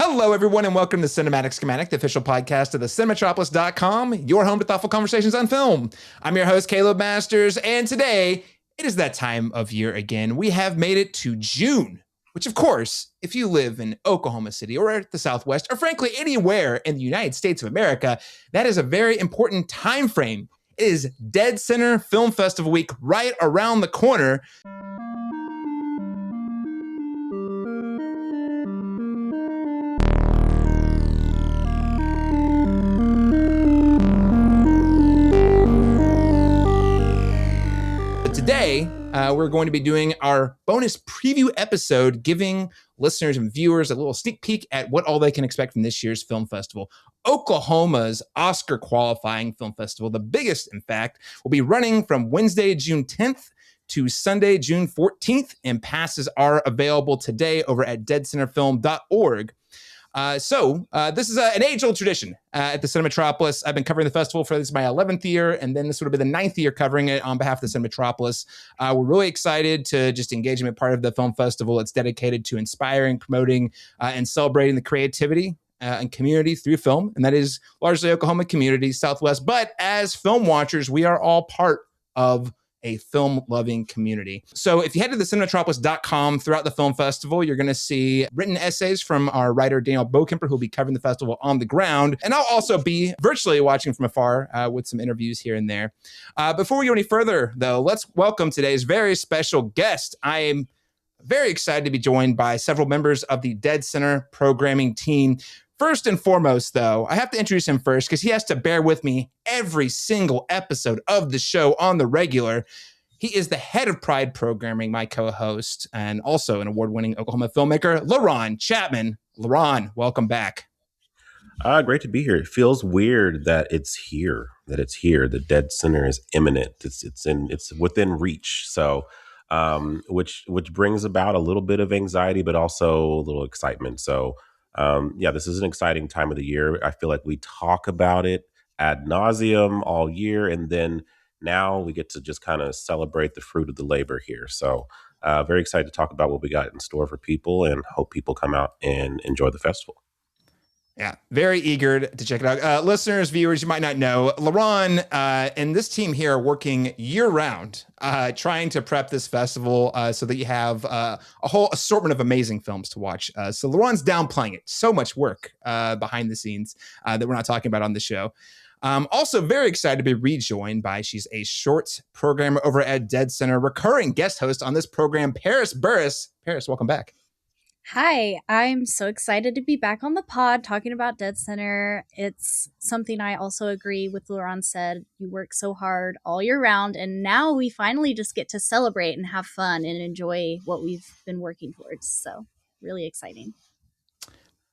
Hello, everyone, and welcome to Cinematic Schematic, the official podcast of the Cinematropolis.com, your home to thoughtful conversations on film. I'm your host, Caleb Masters, and today, it is that time of year again. We have made it to June, which, of course, if you live in Oklahoma City or the Southwest, or frankly, anywhere in the United States of America, that is a very important time frame. It is deadCenter Film Festival Week right around the corner. Today, we're going to be doing our bonus preview episode, giving listeners and viewers a little sneak peek at what all they can expect from this year's film festival. Oklahoma's Oscar qualifying film festival, the biggest, in fact, will be running from Wednesday, June 10th to Sunday, June 14th, and passes are available today over at deadcenterfilm.org. This is an age-old tradition at the Cinematropolis. I've been covering the festival for this is my 11th year, and then this would have been the 9th year covering it on behalf of the Cinematropolis. We're really excited to just engage in part of the film festival. It's dedicated to inspiring, promoting, and celebrating the creativity and community through film, and that is largely Oklahoma community, Southwest. But as film watchers, we are all part of a film-loving community. So if you head to the cinematropolis.com throughout the film festival, you're going to see written essays from our writer, Daniel Bokemper, who'll be covering the festival on the ground. And I'll also be virtually watching from afar with some interviews here and there. Before we go any further, though, let's welcome today's very special guest. I am very excited to be joined by several members of the deadCenter programming team. First and foremost, though, I have to introduce him first because he has to bear with me every single episode of the show on the regular. He is the head of Pride Programming, my co-host, and also an award-winning Oklahoma filmmaker, Laron Chapman. Laron, welcome back. Great to be here. It feels weird that it's here. The deadCenter is imminent. It's within reach. So, which brings about a little bit of anxiety, but also a little excitement. So. This is an exciting time of the year. I feel like we talk about it ad nauseum all year, and then now we get to just kind of celebrate the fruit of the labor here. So very excited to talk about what we got in store for people and hope people come out and enjoy the festival. Yeah, very eager to check it out. Listeners, viewers, you might not know, Laron and this team here are working year-round trying to prep this festival so that you have a whole assortment of amazing films to watch. So Laron's downplaying it. So much work behind the scenes that we're not talking about on the show. Also very excited to be rejoined by, she's a shorts programmer over at deadCenter, recurring guest host on this program, Paris Burris. Paris, welcome back. Hi, I'm so excited to be back on the pod talking about deadCenter. It's something I also agree with Laron said. You work so hard all year round, and now we finally just get to celebrate and have fun and enjoy what we've been working towards. So really exciting.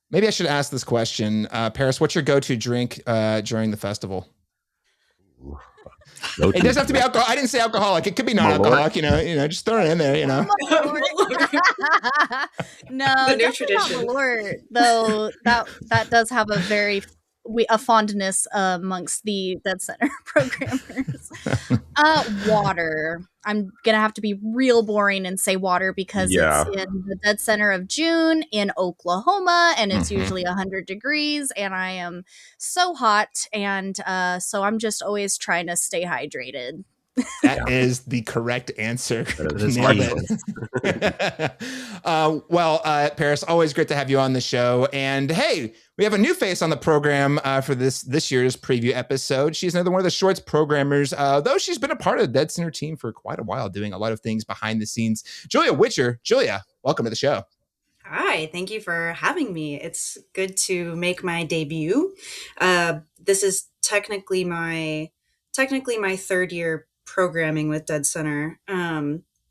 Maybe I should ask this question. Paris, what's your go-to drink during the festival? It doesn't have to be alcohol. I didn't say alcoholic. It could be non-alcoholic. You know, just throw it in there. You know. No, the new tradition. Malort, though that does have a fondness amongst the deadCenter programmers. Water. I'm gonna have to be real boring and say water because it's in the deadCenter of June in Oklahoma, and it's usually 100 degrees, and I am so hot, and so I'm just always trying to stay hydrated. That is the correct answer. Paris, always great to have you on the show. And hey, we have a new face on the program for this year's preview episode. She's another one of the shorts programmers, though she's been a part of the deadCenter team for quite a while, doing a lot of things behind the scenes. Julia Witcher. Julia, welcome to the show. Hi, thank you for having me. It's good to make my debut. This is technically my third year programming with deadCenter.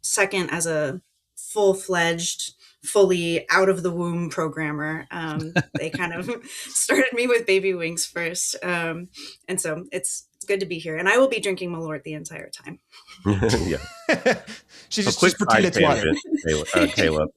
Second as a full-fledged, fully out of the womb programmer. They kind of started me with baby wings first. And so it's good to be here. And I will be drinking Malort the entire time. Yeah. She's pretending it's water. Caleb.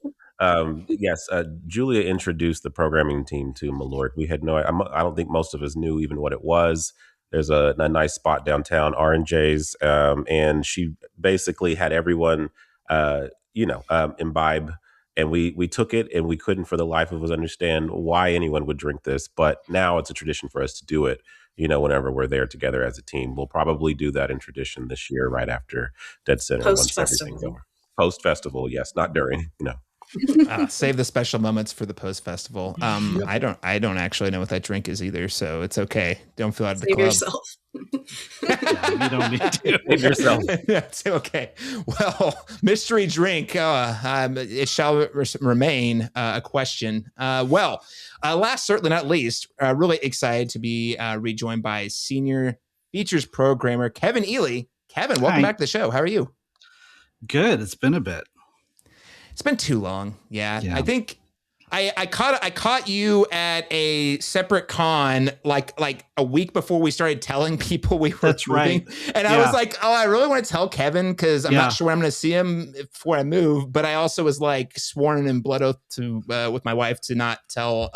Yes, Julia introduced the programming team to Malort. We had I don't think most of us knew even what it was. There's a nice spot downtown, R&J's, and she basically had everyone, imbibe And we took it, and we couldn't for the life of us understand why anyone would drink this. But now it's a tradition for us to do it, whenever we're there together as a team. We'll probably do that in tradition this year, right after Dead Center, Post once everything's festival. over. Post festival, yes, not during, Save the special moments for the post festival. I don't actually know what that drink is either, so it's okay. Don't feel out of the Save club. yourself. You don't need to. Save yourself. That's okay. Well, mystery drink. It shall remain a question. Last, certainly not least, really excited to be rejoined by senior features programmer Kevin Ely. Kevin, welcome back to the show. How are you? Good. It's been a bit. It's been too long. Yeah. I think I caught you at a separate con like a week before we started telling people we were That's moving. right. And I was like, I really want to tell Kevin because I'm not sure when I'm going to see him before I move. But I also was like sworn in blood oath to with my wife to not tell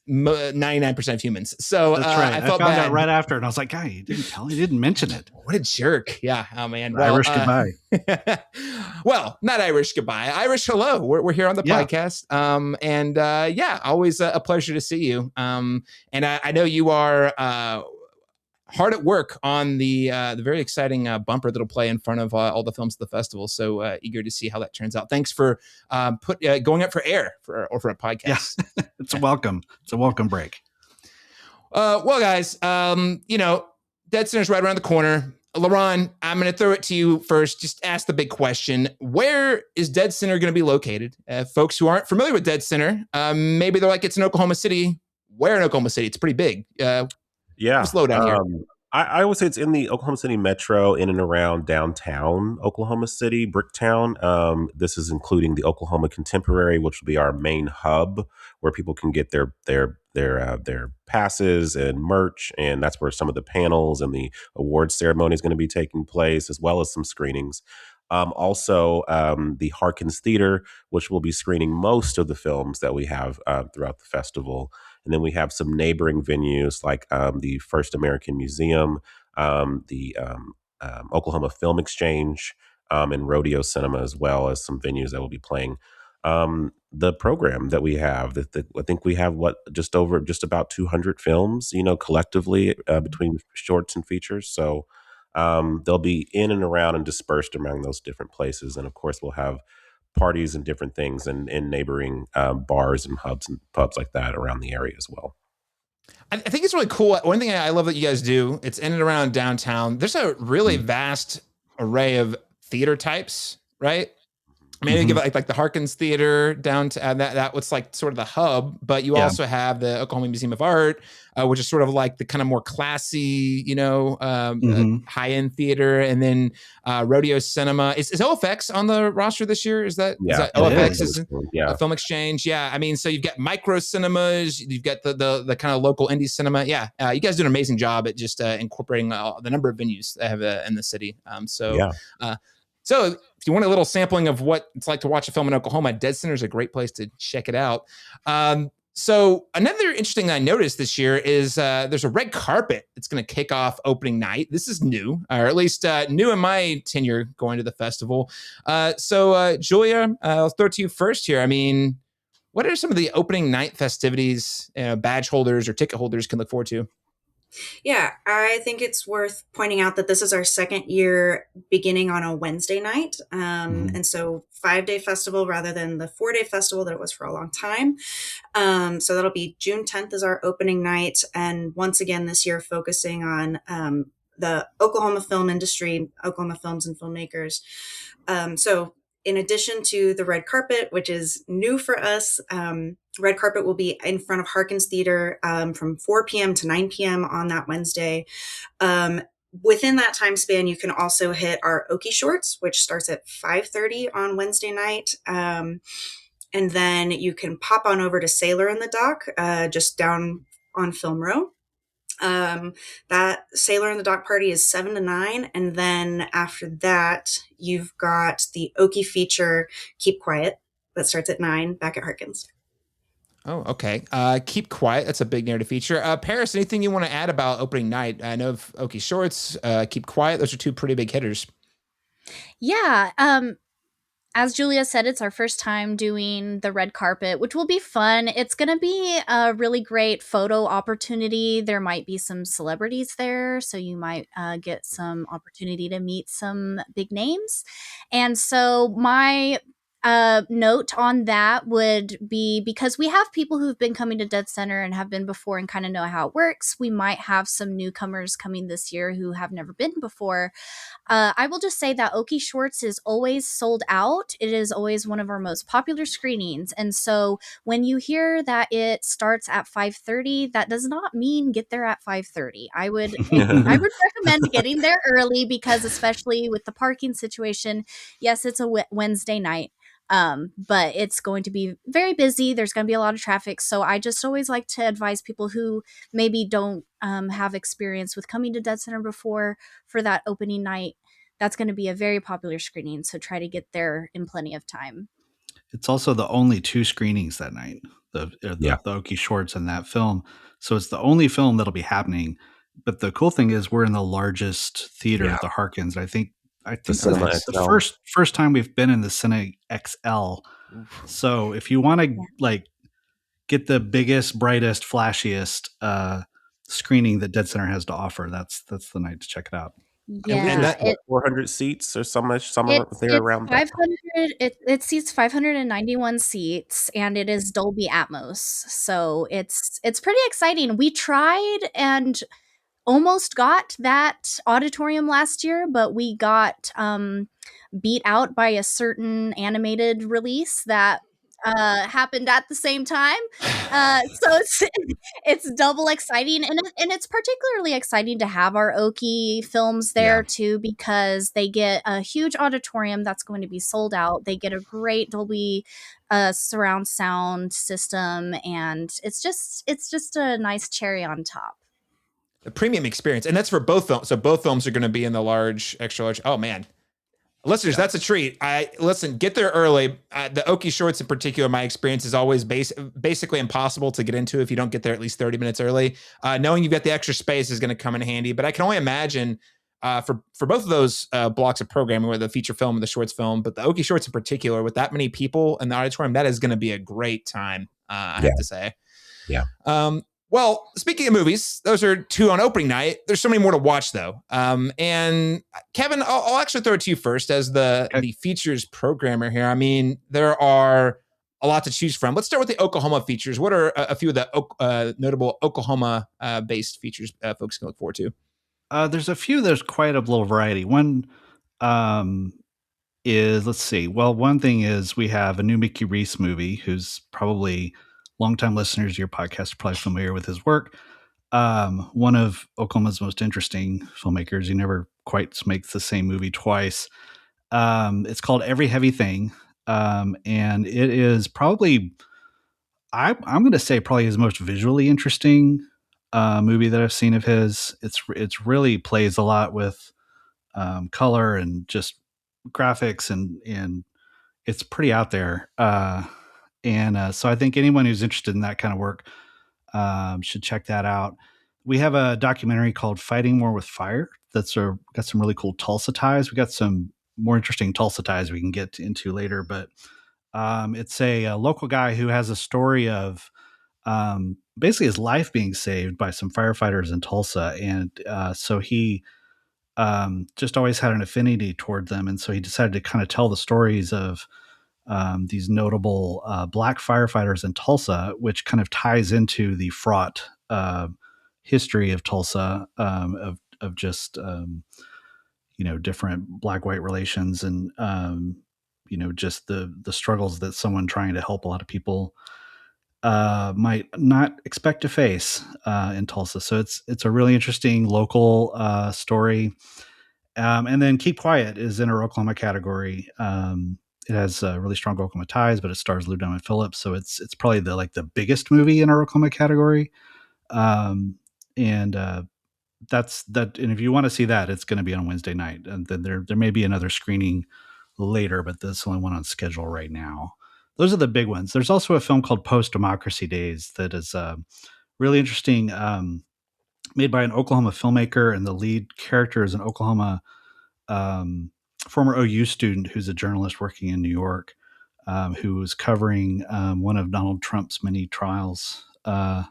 99% of humans. So that's right. I felt found bad out right after, and I was like, "Guy, you didn't tell. You didn't mention it." What a jerk! Yeah. Oh man. Irish goodbye. Well, not Irish goodbye. Irish hello. We're here on the podcast. Always a pleasure to see you. And I know you are hard at work on the very exciting bumper that'll play in front of all the films of the festival. So eager to see how that turns out. Thanks for going up for air for a podcast. Yeah, it's a welcome. It's a welcome break. Well, guys, Dead Center's right around the corner. Laron, I'm going to throw it to you first. Just ask the big question. Where is Dead Center going to be located? Folks who aren't familiar with Dead Center, maybe they're like, it's in Oklahoma City. Where in Oklahoma City? It's pretty big. Slow down here. I would say it's in the Oklahoma City metro, in and around downtown Oklahoma City, Bricktown. This is including the Oklahoma Contemporary, which will be our main hub where people can get their passes and merch, and that's where some of the panels and the awards ceremony is going to be taking place, as well as some screenings. Also, the Harkins Theater, which will be screening most of the films that we have throughout the festival. And then we have some neighboring venues like the First American Museum, the Oklahoma Film Exchange, and Rodeo Cinema, as well as some venues that will be playing the program that we have. I think we have just about 200 films, collectively between shorts and features. So they'll be in and around and dispersed among those different places. And of course, we'll have parties and different things in neighboring bars and hubs and pubs like that around the area as well. I think it's really cool. One thing I love that you guys do, it's in and around downtown. There's a really vast array of theater types, right? Maybe give it like the Harkins Theater down to that was like sort of the hub, but you also have the Oklahoma Museum of Art, which is sort of like the kind of more classy, high-end theater, and then Rodeo Cinema. Is OFX on the roster this year? Is that OFX is a Film Exchange? Yeah, I mean, so you've got micro cinemas, you've got the kind of local indie cinema. Yeah, you guys do an amazing job at just incorporating the number of venues that have in the city. So if you want a little sampling of what it's like to watch a film in Oklahoma, Dead Center is a great place to check it out. So another interesting thing I noticed this year is there's a red carpet that's going to kick off opening night. This is new, or at least new in my tenure going to the festival. So Julia, I'll throw it to you first here. I mean, what are some of the opening night festivities badge holders or ticket holders can look forward to? Yeah, I think it's worth pointing out that this is our second year beginning on a Wednesday night. And so 5-day festival rather than the 4-day festival that it was for a long time. So that'll be June 10th is our opening night. And once again, this year focusing on the Oklahoma film industry, Oklahoma films and filmmakers. So in addition to the red carpet, which is new for us, red carpet will be in front of Harkins Theater from 4 p.m. to 9 p.m. on that Wednesday. Within that time span, you can also hit our Okie Shorts, which starts at 5:30 on Wednesday night. And then you can pop on over to Sailor in the Dock, just down on Film Row. That Sailor in the Dock party is 7 to 9. And then after that, you've got the Okie feature, Keep Quiet, that starts at 9 back at Harkins. Oh, okay. Keep Quiet. That's a big narrative feature. Paris, anything you want to add about opening night? I know of Okie Shorts, Keep Quiet. Those are two pretty big hitters. Yeah. as Julia said, it's our first time doing the red carpet, which will be fun. It's going to be a really great photo opportunity. There might be some celebrities there, so you might get some opportunity to meet some big names. And so my note on that would be, because we have people who've been coming to deadCenter and have been before and kind of know how it works, we might have some newcomers coming this year who have never been before. I will just say that Okie Shorts is always sold out. It is always one of our most popular screenings. And so when you hear that it starts at 5:30, that does not mean get there at 5:30. I would recommend getting there early, because especially with the parking situation, yes, it's a Wednesday night. But it's going to be very busy. There's going to be a lot of traffic. So I just always like to advise people who maybe don't have experience with coming to deadCenter before for that opening night. That's going to be a very popular screening. So try to get there in plenty of time. It's also the only 2 screenings that night, the Okie Shorts and that film. So it's the only film that'll be happening. But the cool thing is we're in the largest theater at the Harkins. I think it's the first time we've been in the Cine XL. So if you want to like get the biggest, brightest, flashiest screening that deadCenter has to offer, that's the night to check it out. Yeah, and that 400 seats or some there around 500. It seats 591 seats, and it is Dolby Atmos. So it's pretty exciting. We tried and almost got that auditorium last year, but we got beat out by a certain animated release that happened at the same time. So it's double exciting, and it's particularly exciting to have our Okie films there too, because they get a huge auditorium that's going to be sold out. They get a great Dolby surround sound system, and it's just a nice cherry on top. The premium experience, and that's for both films. So both films are going to be in the large, extra large. Oh man, listeners, that's a treat. Get there early. The Okie Shorts in particular, my experience is always basically impossible to get into if you don't get there at least 30 minutes early. Knowing you've got the extra space is going to come in handy, but I can only imagine for both of those blocks of programming, whether the feature film and the shorts film, but the Okie Shorts in particular, with that many people in the auditorium, that is going to be a great time. I have to say. Yeah. Well, speaking of movies, those are 2 on opening night. There's so many more to watch, though. And Kevin, I'll actually throw it to you first as the features programmer here. I mean, there are a lot to choose from. Let's start with the Oklahoma features. What are a few of the notable Oklahoma-based features folks can look forward to? There's a few. There's quite a little variety. One is, let's see. Well, one thing is we have a new Mickey Reese movie, who's probably longtime listeners to your podcast are probably familiar with his work. One of Oklahoma's most interesting filmmakers. He never quite makes the same movie twice. It's called Every Heavy Thing. And it is probably, I'm going to say probably his most visually interesting movie that I've seen of his. It's really plays a lot with color and just graphics, and it's pretty out there. So I think anyone who's interested in that kind of work should check that out. We have a documentary called Fighting More with Fire that's got some really cool Tulsa ties. We got some more interesting Tulsa ties we can get into later, but it's a local guy who has a story of basically his life being saved by some firefighters in Tulsa. And so he just always had an affinity toward them. And so he decided to kind of tell the stories of these notable black firefighters in Tulsa, which kind of ties into the fraught history of Tulsa, of just different black-white relations, and just the struggles that someone trying to help a lot of people might not expect to face in Tulsa. So it's a really interesting local story. And then Keep Quiet is in our Oklahoma category. It has really strong Oklahoma ties, but it stars Lou Diamond Phillips, so it's probably the biggest movie in our Oklahoma category. That's that. And if you want to see that, it's going to be on Wednesday night, and then there may be another screening later, but that's the only one on schedule right now. Those are the big ones. There's also a film called Post Democracy Days that is really interesting, made by an Oklahoma filmmaker, and the lead character is an Oklahoma former OU student who's a journalist working in New York, who was covering one of Donald Trump's many trials a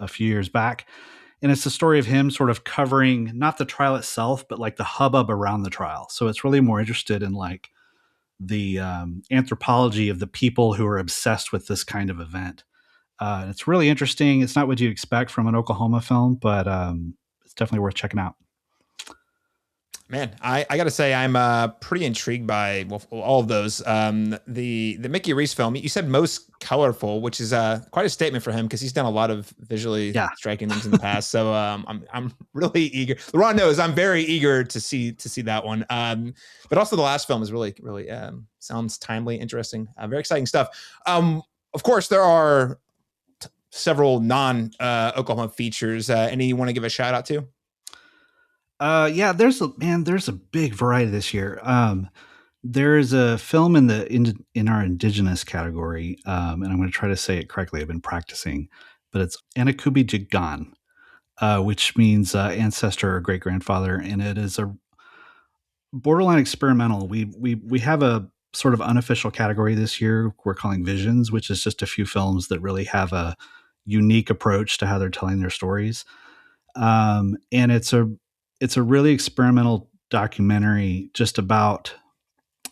few years back. And it's the story of him sort of covering not the trial itself, but like the hubbub around the trial. So it's really more interested in like the anthropology of the people who are obsessed with this kind of event. It's really interesting. It's not what you expect from an Oklahoma film, but it's definitely worth checking out. Man, I got to say I'm pretty intrigued by all of those. The Mickey Reese film, you said most colorful, which is quite a statement for him because he's done a lot of visually striking things in the past. So I'm really eager. Laron knows I'm very eager to see that one. But also the last film is really sounds timely, interesting, very exciting stuff. Of course, there are several non-Oklahoma features. Any you want to give a shout out to? There's a big variety this year. There is a film in our indigenous category, and I'm going to try to say it correctly. I've been practicing, but it's Anakubi Jigan, which means ancestor or great grandfather, and it is a borderline experimental. We have a sort of unofficial category this year we're calling Visions, which is just a few films that really have a unique approach to how they're telling their stories, and it's a really experimental documentary just about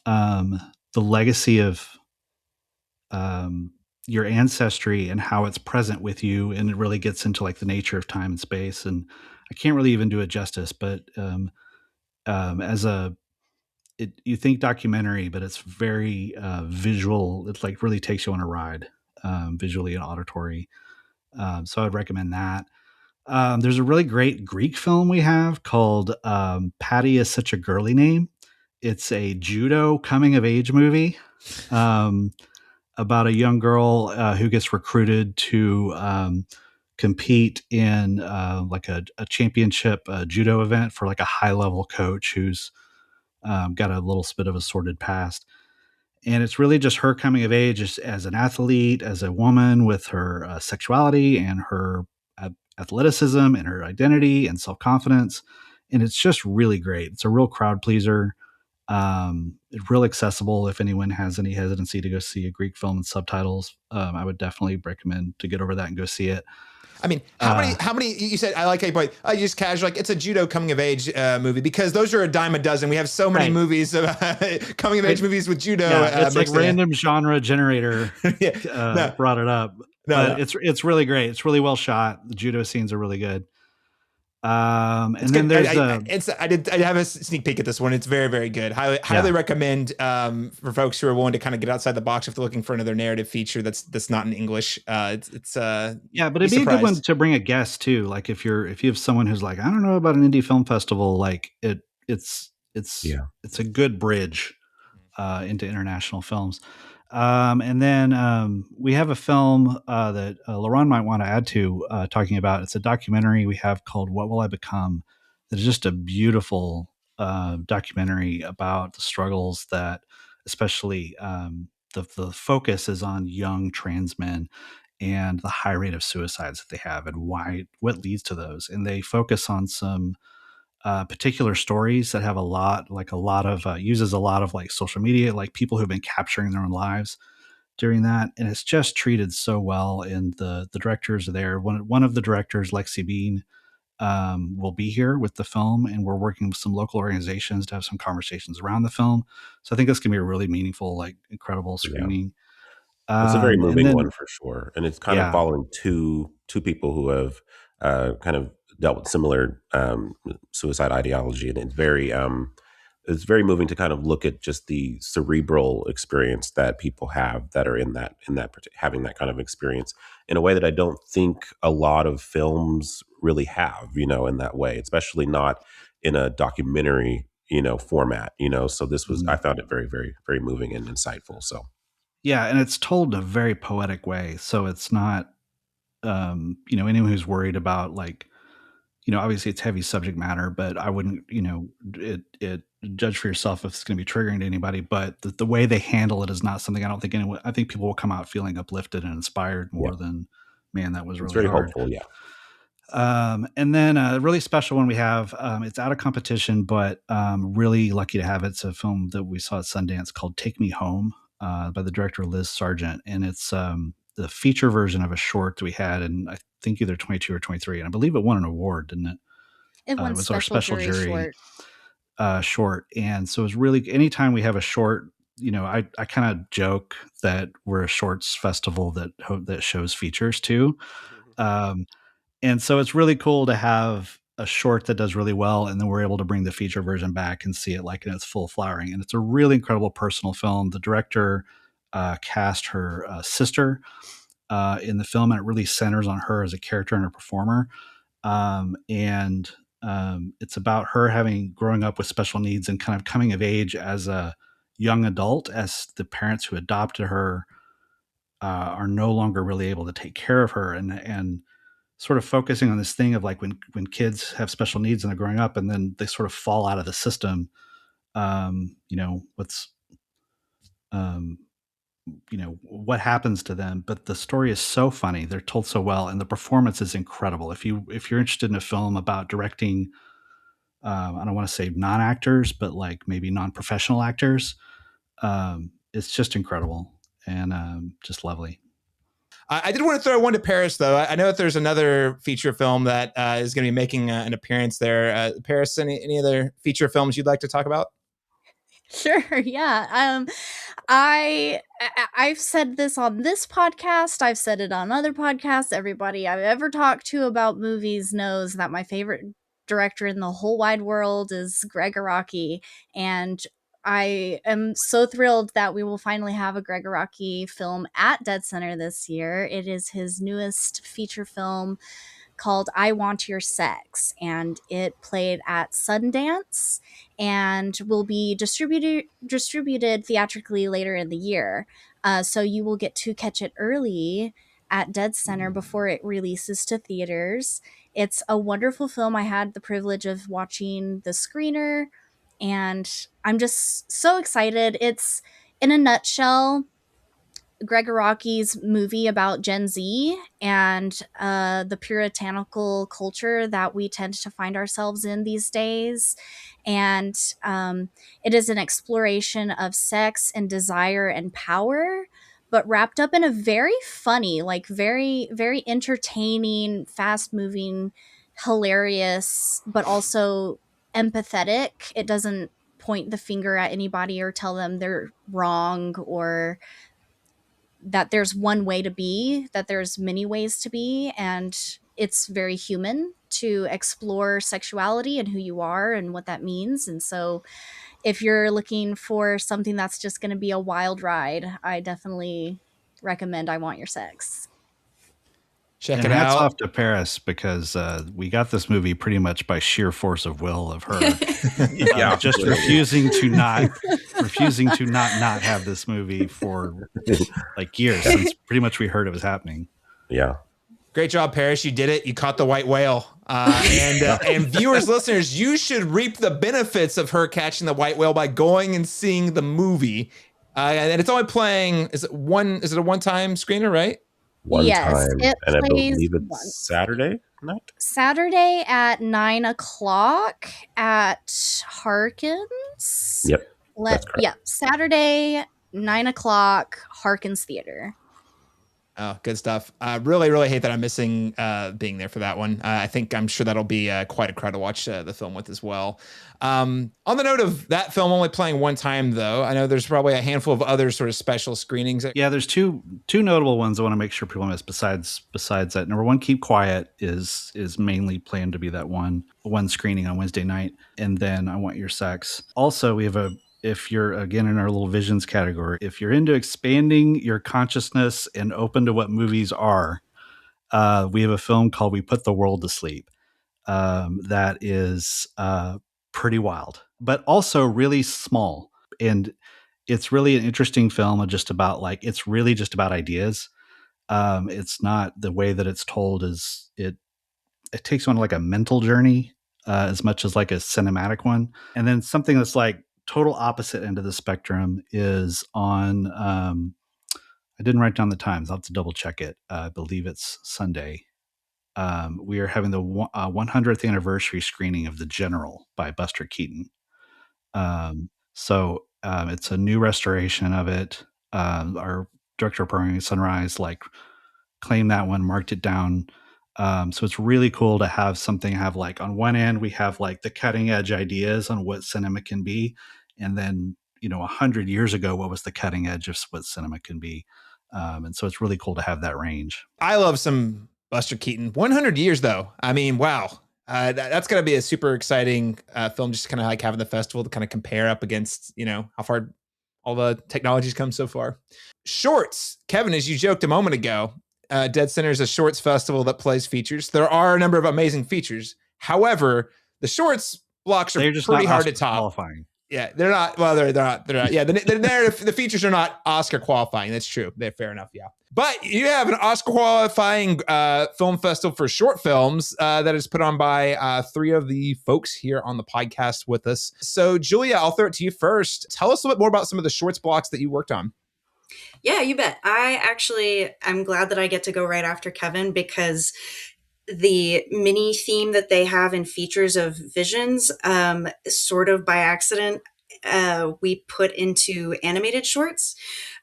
the legacy of your ancestry and how it's present with you. And it really gets into like the nature of time and space. And I can't really even do it justice, but you think documentary, but it's very visual. It like really takes you on a ride visually and auditory. So I'd recommend that. There's a really great Greek film we have called Patty is Such a Girly Name. It's a judo coming of age movie about a young girl who gets recruited to compete in like a championship judo event for like a high level coach who's got a little bit of a sordid past. And it's really just her coming of age as an athlete, as a woman with her sexuality and her athleticism and her identity and self-confidence. And it's just really great. It's a real crowd pleaser. It's real accessible. If anyone has any hesitancy to go see a Greek film and subtitles, I would definitely recommend to get over that and go see it. I mean, how many, you said, I like how you put, just casual, like it's a judo coming of age movie because those are a dime a dozen. We have so many movies of coming of age movies with judo. Yeah, it's like random genre generator brought it up. But it's really great. It's really well shot. The judo scenes are really good. And then there's I have a sneak peek at this one. It's very, very good. Highly recommend for folks who are willing to kind of get outside the box if they're looking for another narrative feature that's not in English. But it'd be a good one to bring a guest too. Like if you have someone who's like, I don't know about an indie film festival, like it's a good bridge into international films. And then we have a film that Laron might want to add to talking about. It's a documentary we have called What Will I Become? That is just a beautiful documentary about the struggles that especially the focus is on young trans men and the high rate of suicides that they have and what leads to those. And they focus on some particular stories that have uses a lot of like social media, like people who've been capturing their own lives during that. And it's just treated so well. And the directors are there. One of the directors, Lexi Bean, will be here with the film, and we're working with some local organizations to have some conversations around the film. So I think this can be a really meaningful, like incredible screening. It's a very moving one for sure. And it's kind of following two people who have kind of dealt with similar suicide ideology, and it's very moving to kind of look at just the cerebral experience that people have that are in that having that kind of experience in a way that I don't think a lot of films really have, in that way, especially not in a documentary, format, so this was, I found it very, very, very moving and insightful. So yeah, and it's told in a very poetic way, so it's not anyone who's worried about like, obviously it's heavy subject matter, but I wouldn't, it judge for yourself if it's going to be triggering to anybody. But the way they handle it is not something I think people will come out feeling uplifted and inspired more than, man, that was really it's very hard. hopeful. Yeah. And then a really special one we have, it's out of competition, but really lucky to have it. It's a film that we saw at Sundance called Take Me Home by the director Liz Sargent. And it's the feature version of a short that we had in, I think, either 22 or 23. And I believe it won an award, didn't it? It won It was our special jury short. And so it was really, anytime we have a short, I kind of joke that we're a shorts festival that shows features too. And so it's really cool to have a short that does really well, and then we're able to bring the feature version back and see it like in its full flowering. And it's a really incredible personal film. The director cast her sister in the film, and it really centers on her as a character and a performer. And it's about her growing up with special needs and kind of coming of age as a young adult, as the parents who adopted her are no longer really able to take care of her, and sort of focusing on this thing of like when kids have special needs and they're growing up and then they sort of fall out of the system, what happens to them. But the story is so funny. They're told so well. And the performance is incredible. If you're interested in a film about directing, I don't want to say non-actors, but like maybe non-professional actors, it's just incredible and just lovely. I did want to throw one to Paris, though. I know that there's another feature film that is going to be making an appearance there. Paris, any other feature films you'd like to talk about? Sure. Yeah. I've said this on this podcast. I've said it on other podcasts. Everybody I've ever talked to about movies knows that my favorite director in the whole wide world is Greg Araki, and I am so thrilled that we will finally have a Greg Araki film at deadCenter this year. It is his newest feature film called I Want Your Sex, and it played at Sundance and will be distributed theatrically later in the year. So you will get to catch it early at deadCenter before it releases to theaters. It's a wonderful film. I had the privilege of watching the screener, and I'm just so excited. It's, in a nutshell, Greg Araki's movie about Gen Z and the puritanical culture that we tend to find ourselves in these days. And it is an exploration of sex and desire and power, but wrapped up in a very funny, like very, very entertaining, fast moving, hilarious, but also empathetic. It doesn't point the finger at anybody or tell them they're wrong or that there's one way to be, that there's many ways to be, and it's very human to explore sexuality and who you are and what that means. And so if you're looking for something that's just going to be a wild ride, I definitely recommend I Want Your Sex. Check and it hats out. off to Paris, because we got this movie pretty much by sheer force of will of her just refusing to not have this movie for like years since pretty much we heard it was happening. Yeah. Great job, Paris. You did it. You caught the white whale. And viewers, listeners, you should reap the benefits of her catching the white whale by going and seeing the movie. And it's only playing, is it a one-time screener, right? One time. It and I plays believe it's once. Saturday night? Saturday at 9:00 at Harkins. Yep. That's correct. Yeah, Saturday, 9:00, Harkins Theater. Oh, good stuff. I really, really hate that I'm missing being there for that one. I'm sure that'll be quite a crowd to watch the film with as well. On the note of that film only playing one time, though, I know there's probably a handful of other sort of special screenings. Yeah, there's two notable ones I want to make sure people miss besides that. Number one, Keep Quiet is mainly planned to be that one screening on Wednesday night, and then I Want Your Sex. Also, we have if you're, again, in our little visions category, if you're into expanding your consciousness and open to what movies are, we have a film called We Put the World to Sleep. That is pretty wild, but also really small. And it's really an interesting film it's really just about ideas. It's not, the way that it's told is it takes you on like a mental journey as much as like a cinematic one. And then something that's like total opposite end of the spectrum is on, I didn't write down the times. I'll have to double check it. I believe it's Sunday. we are having the 100th anniversary screening of The General by Buster Keaton. So it's a new restoration of it. Our director of programming, Sunrise, claimed that one, marked it down. So it's really cool to have something on one end, we have the cutting edge ideas on what cinema can be. And then, 100 years ago, what was the cutting edge of what cinema can be? And so it's really cool to have that range. I love some Buster Keaton. 100 years though. I mean, wow. That's going to be a super exciting film, just kind of having the festival to kind of compare up against, how far all the technology's come so far. Shorts. Kevin, as you joked a moment ago, deadCenter is a shorts festival that plays features. There are a number of amazing features. However, the shorts blocks are pretty hard to top. Qualifying. Yeah, they're not. Well, they're not. Yeah, the features are not Oscar qualifying. That's true. They're fair enough. Yeah, but you have an Oscar qualifying film festival for short films that is put on by three of the folks here on the podcast with us. So, Julia, I'll throw it to you first. Tell us a little bit more about some of the shorts blocks that you worked on. Yeah, you bet. I'm glad that I get to go right after Kevin, because the mini theme that they have in features of visions, sort of by accident, we put into animated shorts.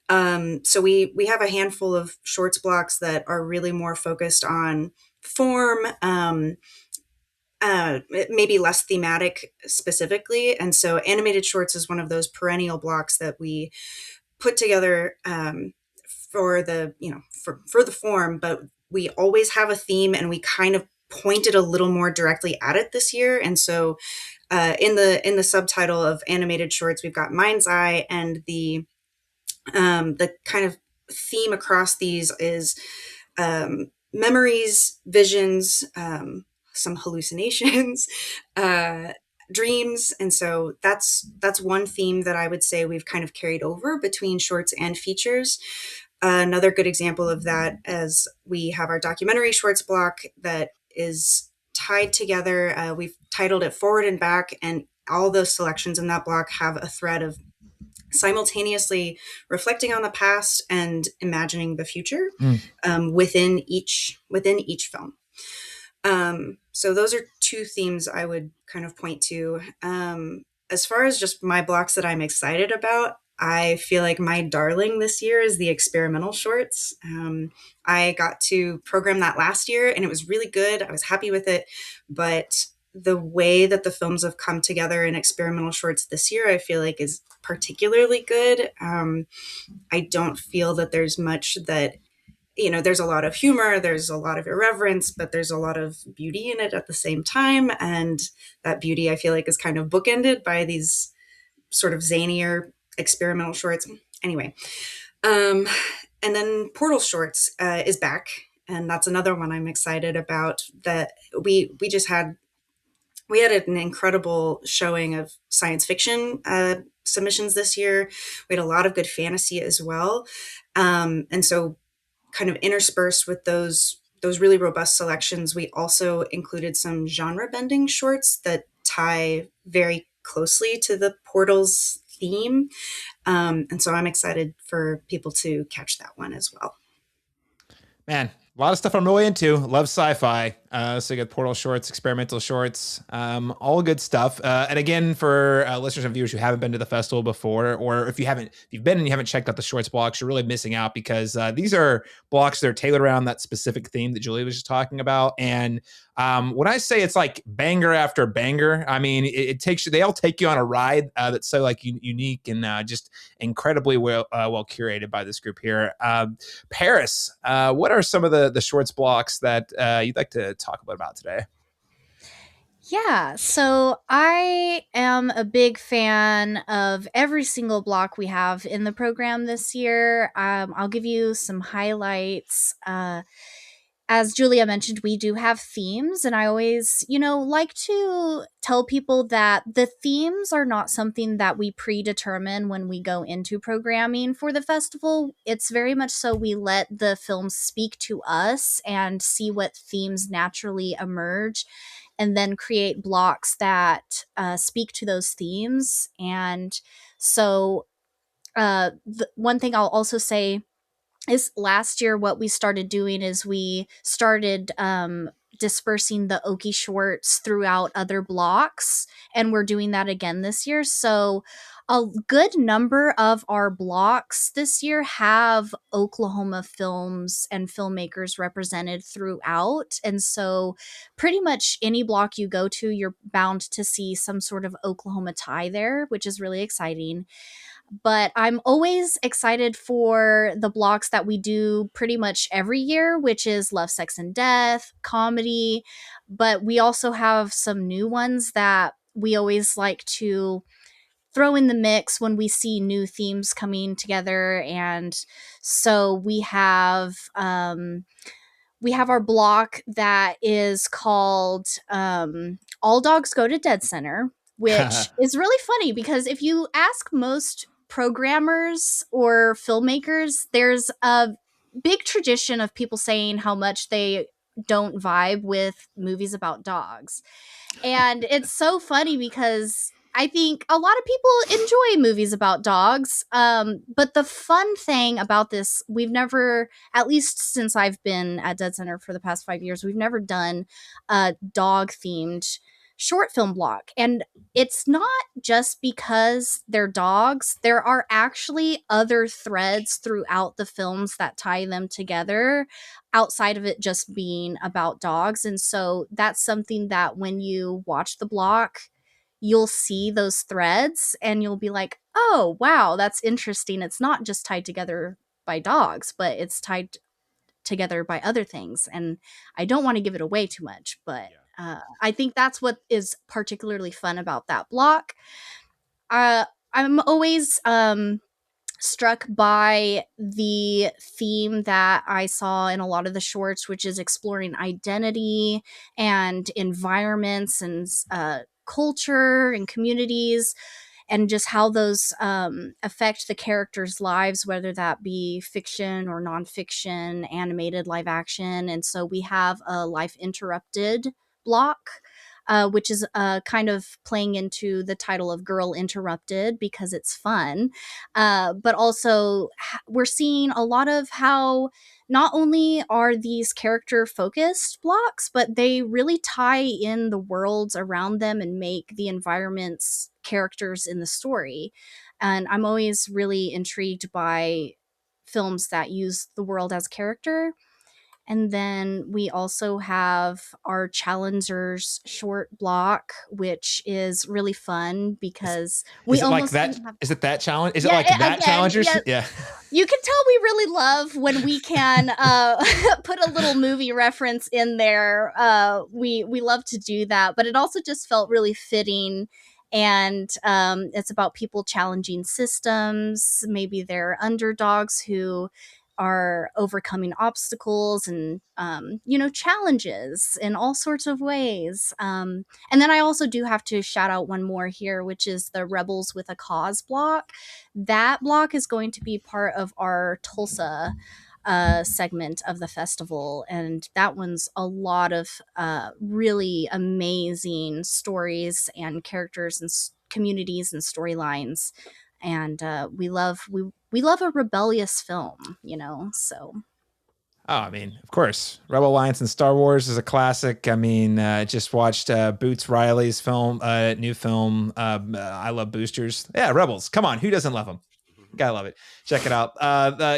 So we have a handful of shorts blocks that are really more focused on form, maybe less thematic specifically. And so animated shorts is one of those perennial blocks that we put together for the form, but we always have a theme, and we kind of pointed a little more directly at it this year. And so in the subtitle of animated shorts, we've got Mind's Eye, and the kind of theme across these is memories, visions, some hallucinations, dreams. And so that's one theme that I would say we've kind of carried over between shorts and features. Another good example of that, as we have our documentary shorts block that is tied together. We've titled it Forward and Back, and all those selections in that block have a thread of simultaneously reflecting on the past and imagining the future within each film. So those are two themes I would kind of point to. As far as just my blocks that I'm excited about, I feel like my darling this year is the experimental shorts. I got to program that last year, and it was really good. I was happy with it. But the way that the films have come together in experimental shorts this year, I feel like is particularly good. I don't feel that there's much that, there's a lot of humor, there's a lot of irreverence, but there's a lot of beauty in it at the same time. And that beauty, I feel like, is kind of bookended by these sort of zanier experimental shorts. Anyway, and then Portal Shorts is back, and that's another one I'm excited about. That we had an incredible showing of science fiction submissions this year. We had a lot of good fantasy as well, and so kind of interspersed with those really robust selections, we also included some genre bending shorts that tie very closely to the Portals theme. And so I'm excited for people to catch that one as well. Man, a lot of stuff I'm really into. Love sci-fi. So you got Portal shorts, experimental shorts, all good stuff. And again, for listeners and viewers who haven't been to the festival before, or if you've been and you haven't checked out the shorts blocks, you're really missing out, because these are blocks that are tailored around that specific theme that Julie was just talking about. And when I say it's like banger after banger, I mean, they all take you on a ride that's so unique and just incredibly well curated by this group here. Paris, what are some of the shorts blocks that you'd like to talk about today? Yeah, so I am a big fan of every single block we have in the program this year. I'll give you some highlights. As Julia mentioned, we do have themes, and I always, like to tell people that the themes are not something that we predetermine when we go into programming for the festival. It's very much so we let the films speak to us and see what themes naturally emerge, and then create blocks that speak to those themes. And so the one thing I'll also say is last year what we started doing is we started dispersing the Okie shorts throughout other blocks, and we're doing that again this year. So a good number of our blocks this year have Oklahoma films and filmmakers represented throughout. And so pretty much any block you go to, you're bound to see some sort of Oklahoma tie there, which is really exciting. But I'm always excited for the blocks that we do pretty much every year, which is Love, Sex, and Death, comedy. But we also have some new ones that we always like to throw in the mix when we see new themes coming together. And so we have our block that is called All Dogs Go to deadCenter, which is really funny because if you ask most programmers or filmmakers, there's a big tradition of people saying how much they don't vibe with movies about dogs. And it's so funny because I think a lot of people enjoy movies about dogs. But the fun thing about this, we've never, at least since I've been at deadCenter for the past 5 years, we've never done a dog themed short film block. And it's not just because they're dogs. There are actually other threads throughout the films that tie them together outside of it just being about dogs. And so that's something that when you watch the block, you'll see those threads and you'll be like, oh, wow, that's interesting. It's not just tied together by dogs, but it's tied together by other things. And I don't want to give it away too much, but I think that's what is particularly fun about that block. I'm always struck by the theme that I saw in a lot of the shorts, which is exploring identity and environments and culture and communities, and just how those affect the characters' lives, whether that be fiction or nonfiction, animated, live action. And so we have a Life Interrupted block, which is kind of playing into the title of Girl Interrupted because it's fun. But also we're seeing a lot of how not only are these character focused blocks, but they really tie in the worlds around them and make the environments characters in the story. And I'm always really intrigued by films that use the world as character. And then we also have our Challengers short block, which is really fun because we almost like that. Is it that challenge? Is it Yeah, like that again, Challengers? yeah. Yeah. You can tell we really love when we can put a little movie reference in there. We love to do that, but it also just felt really fitting. And it's about people challenging systems. Maybe they're underdogs who are overcoming obstacles and challenges in all sorts of ways. And then I also do have to shout out one more here, which is the Rebels with a Cause block. That block is going to be part of our Tulsa segment of the festival, and that one's a lot of really amazing stories and characters and communities and storylines. And we love a rebellious film, so. Oh, I mean, of course, Rebel Alliance and Star Wars is a classic. I mean, just watched Boots Riley's new film. I love boosters. Yeah, Rebels. Come on, who doesn't love them? Gotta love it. Check it out.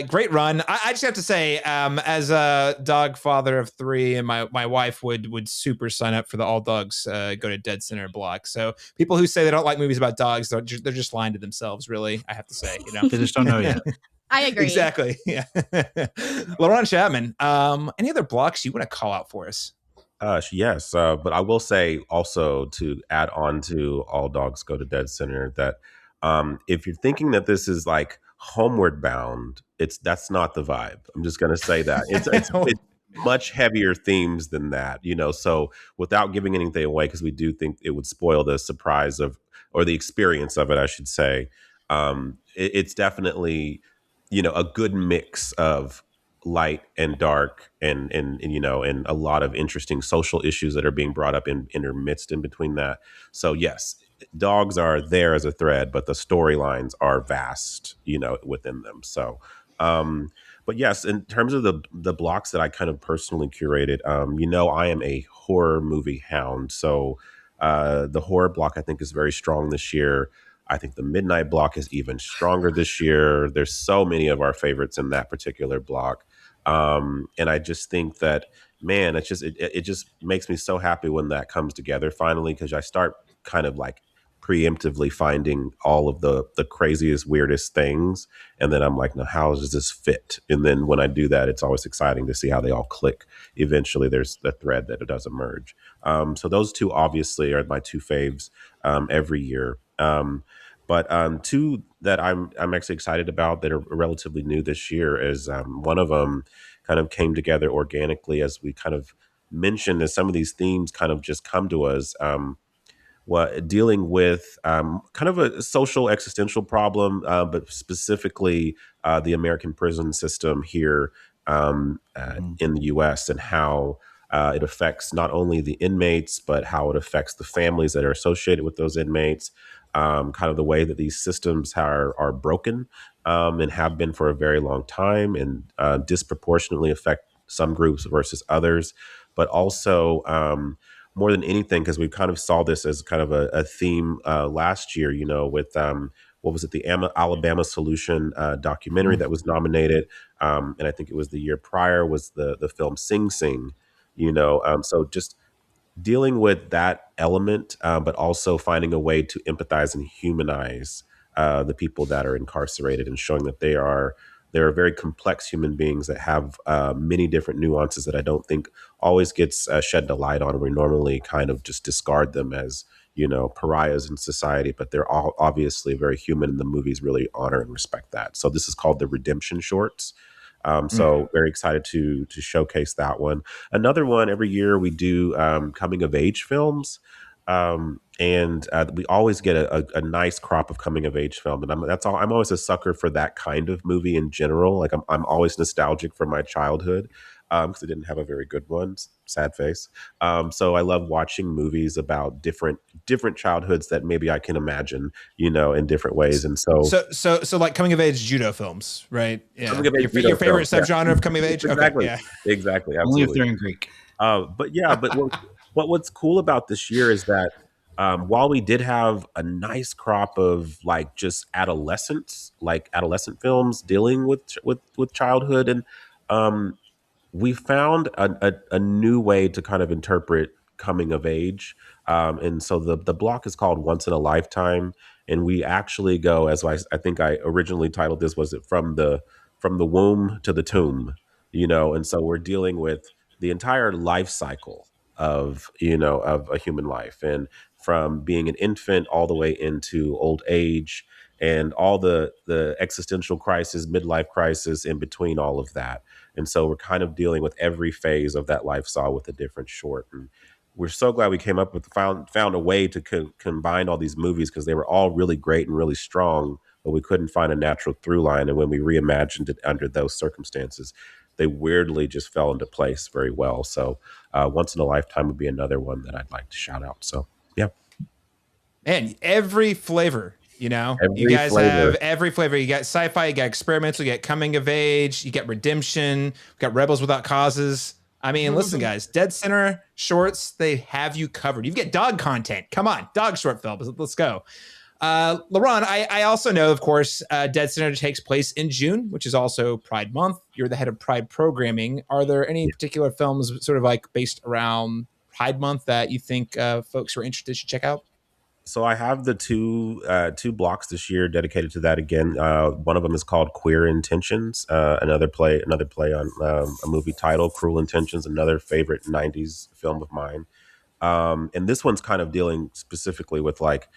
Great run. I just have to say, as a dog father of 3, and my wife would super sign up for the All Dogs Go to deadCenter block. So people who say they don't like movies about dogs, they're just lying to themselves. Really, I have to say, They just don't know yet. I agree. Exactly. Yeah. Laron Chapman. Any other blocks you want to call out for us? Yes, but I will say also to add on to All Dogs Go to deadCenter that if you're thinking that this is like Homeward Bound, that's not the vibe. I'm just going to say that it's much heavier themes than that, So without giving anything away, because we do think it would spoil the surprise or the experience of it, I should say. It's definitely a good mix of light and dark and a lot of interesting social issues that are being brought up intermixed in between that. So yes, dogs are there as a thread, but the storylines are vast, within them. So But yes, in terms of the blocks that I kind of personally curated, I am a horror movie hound. So the horror block I think is very strong this year. I think the midnight block is even stronger this year. There's so many of our favorites in that particular block. And I just think that, man, it just makes me so happy when that comes together finally, because I start kind of like preemptively finding all of the craziest, weirdest things. And then I'm like, no, how does this fit? And then when I do that, it's always exciting to see how they all click. Eventually, there's the thread that it does emerge. So those two obviously are my two faves every year. But two that I'm actually excited about that are relatively new this year is one of them kind of came together organically as we kind of mentioned, as some of these themes kind of just come to us. What dealing with kind of a social existential problem, but specifically the American prison system here in the U.S. and how it affects not only the inmates, but how it affects the families that are associated with those inmates. Kind of the way that these systems are broken and have been for a very long time, and disproportionately affect some groups versus others, but also more than anything, because we kind of saw this as kind of a theme last year, with what was it, the Alabama Solution documentary that was nominated, and I think it was the year prior was the film Sing Sing, so just dealing with that element, but also finding a way to empathize and humanize the people that are incarcerated, and showing that they're very complex human beings that have many different nuances that I don't think always gets shed a light on. We normally kind of just discard them as pariahs in society, but they're all obviously very human, and the movies really honor and respect that. So this is called the Redemption Shorts. So very excited to showcase that one. Another one, every year we do coming of age films. And we always get a nice crop of coming of age film, and I'm always a sucker for that kind of movie in general. Like I'm always nostalgic for my childhood because I didn't have a very good one. Sad face. So I love watching movies about different childhoods that maybe I can imagine, in different ways. And so like coming of age judo films, right? Yeah, coming of age your favorite films, subgenre of coming of age. Exactly. Okay, yeah. Exactly. Only if Absolutely. they're in Greek. But what's cool about this year is that while we did have a nice crop of like just adolescent films dealing with childhood, and we found a new way to kind of interpret coming of age. And so the block is called Once in a Lifetime. And we actually go, as I think I originally titled this, was it from the womb to the tomb, and so we're dealing with the entire life cycle of a human life, and from being an infant all the way into old age, and all the existential crisis, midlife crisis in between all of that. And so we're kind of dealing with every phase of that lifestyle with a different short. And we're so glad we came up with found a way to combine all these movies, because they were all really great and really strong, but we couldn't find a natural through line. And when we reimagined it under those circumstances, they weirdly just fell into place very well. So Once in a Lifetime would be another one that I'd like to shout out. So yeah. And every flavor, you Every guys flavor. have every flavor. You got sci-fi, you got experimental, you got coming of age, you got redemption, you got rebels without causes. I mean, listen, guys, deadCenter shorts, they have you covered. You've got dog content. Come on, dog short films. Let's go. Laron, I also know, of course, deadCenter takes place in June, which is also Pride Month. You're the head of Pride programming. Are there any particular films sort of like based around Pride Month that you think folks who are interested should check out? So I have the two blocks this year dedicated to that again. One of them is called Queer Intentions. Another play on a movie title, Cruel Intentions, another favorite 90s film of mine. And this one's kind of dealing specifically with like,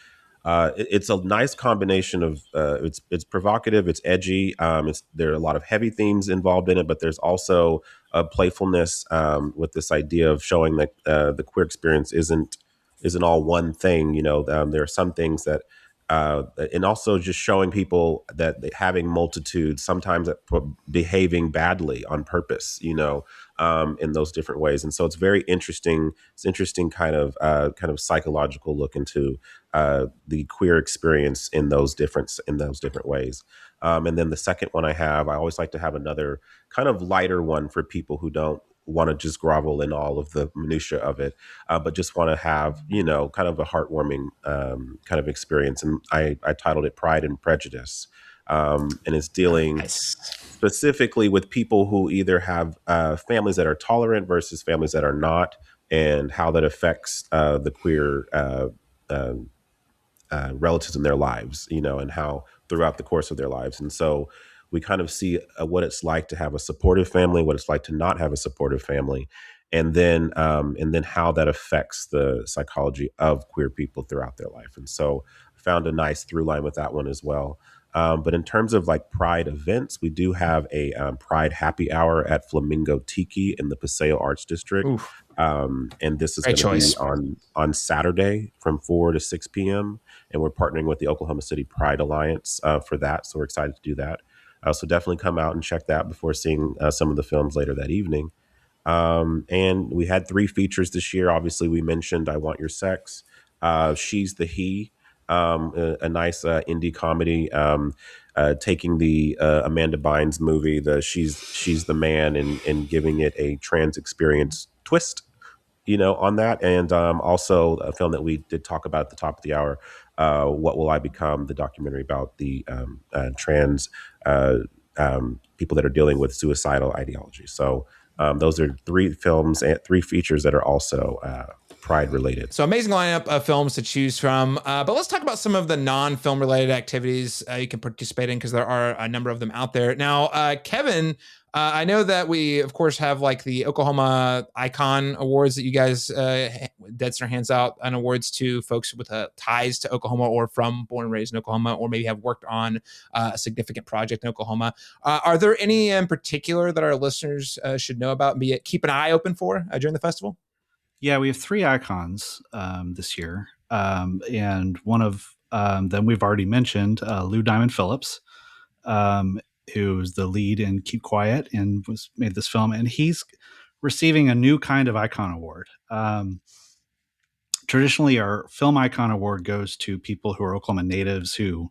it's a nice combination of it's provocative, it's edgy, there are a lot of heavy themes involved in it, but there's also a playfulness with this idea of showing that the queer experience isn't all one thing. There are some things that and also just showing people that having multitudes, sometimes behaving badly on purpose, in those different ways. And so it's very interesting. It's interesting kind of psychological look into the queer experience in those different ways. And then the second one I always like to have another kind of lighter one for people who don't want to just grovel in all of the minutia of it, but just want to have, kind of a heartwarming kind of experience. And I titled it Pride and Prejudice. And it's dealing specifically with people who either have families that are tolerant versus families that are not, and how that affects the queer relatives in their lives, and how throughout the course of their lives. And so we kind of see what it's like to have a supportive family, what it's like to not have a supportive family, and then how that affects the psychology of queer people throughout their life. And so I found a nice through line with that one as well. But in terms of like Pride events, we do have a Pride happy hour at Flamingo Tiki in the Paseo Arts District. And this is going to be on Saturday from 4 to 6 p.m. And we're partnering with the Oklahoma City Pride Alliance for that. So we're excited to do that. So definitely come out and check that before seeing some of the films later that evening. And we had 3 features this year. Obviously, we mentioned I Want Your Sex, She's the He, a nice indie comedy taking the Amanda Bynes movie, She's the Man, and giving it a trans experience twist, on that. And also a film that we did talk about at the top of the hour, What Will I Become, the documentary about the trans people that are dealing with suicidal ideology. So those are 3 films and 3 features that are also Pride related. So amazing lineup of films to choose from. But let's talk about some of the non-film related activities you can participate in, because there are a number of them out there. Now, Kevin, I know that we, of course, have like the Oklahoma Icon Awards that you guys, deadCenter hands out on awards to folks with ties to Oklahoma or born and raised in Oklahoma, or maybe have worked on a significant project in Oklahoma. Are there any in particular that our listeners should know about and keep an eye open for during the festival? Yeah, we have 3 icons this year. And one of them we've already mentioned, Lou Diamond Phillips, who's the lead in Keep Quiet and made this film. And he's receiving a new kind of icon award. Traditionally, our Film Icon Award goes to people who are Oklahoma natives who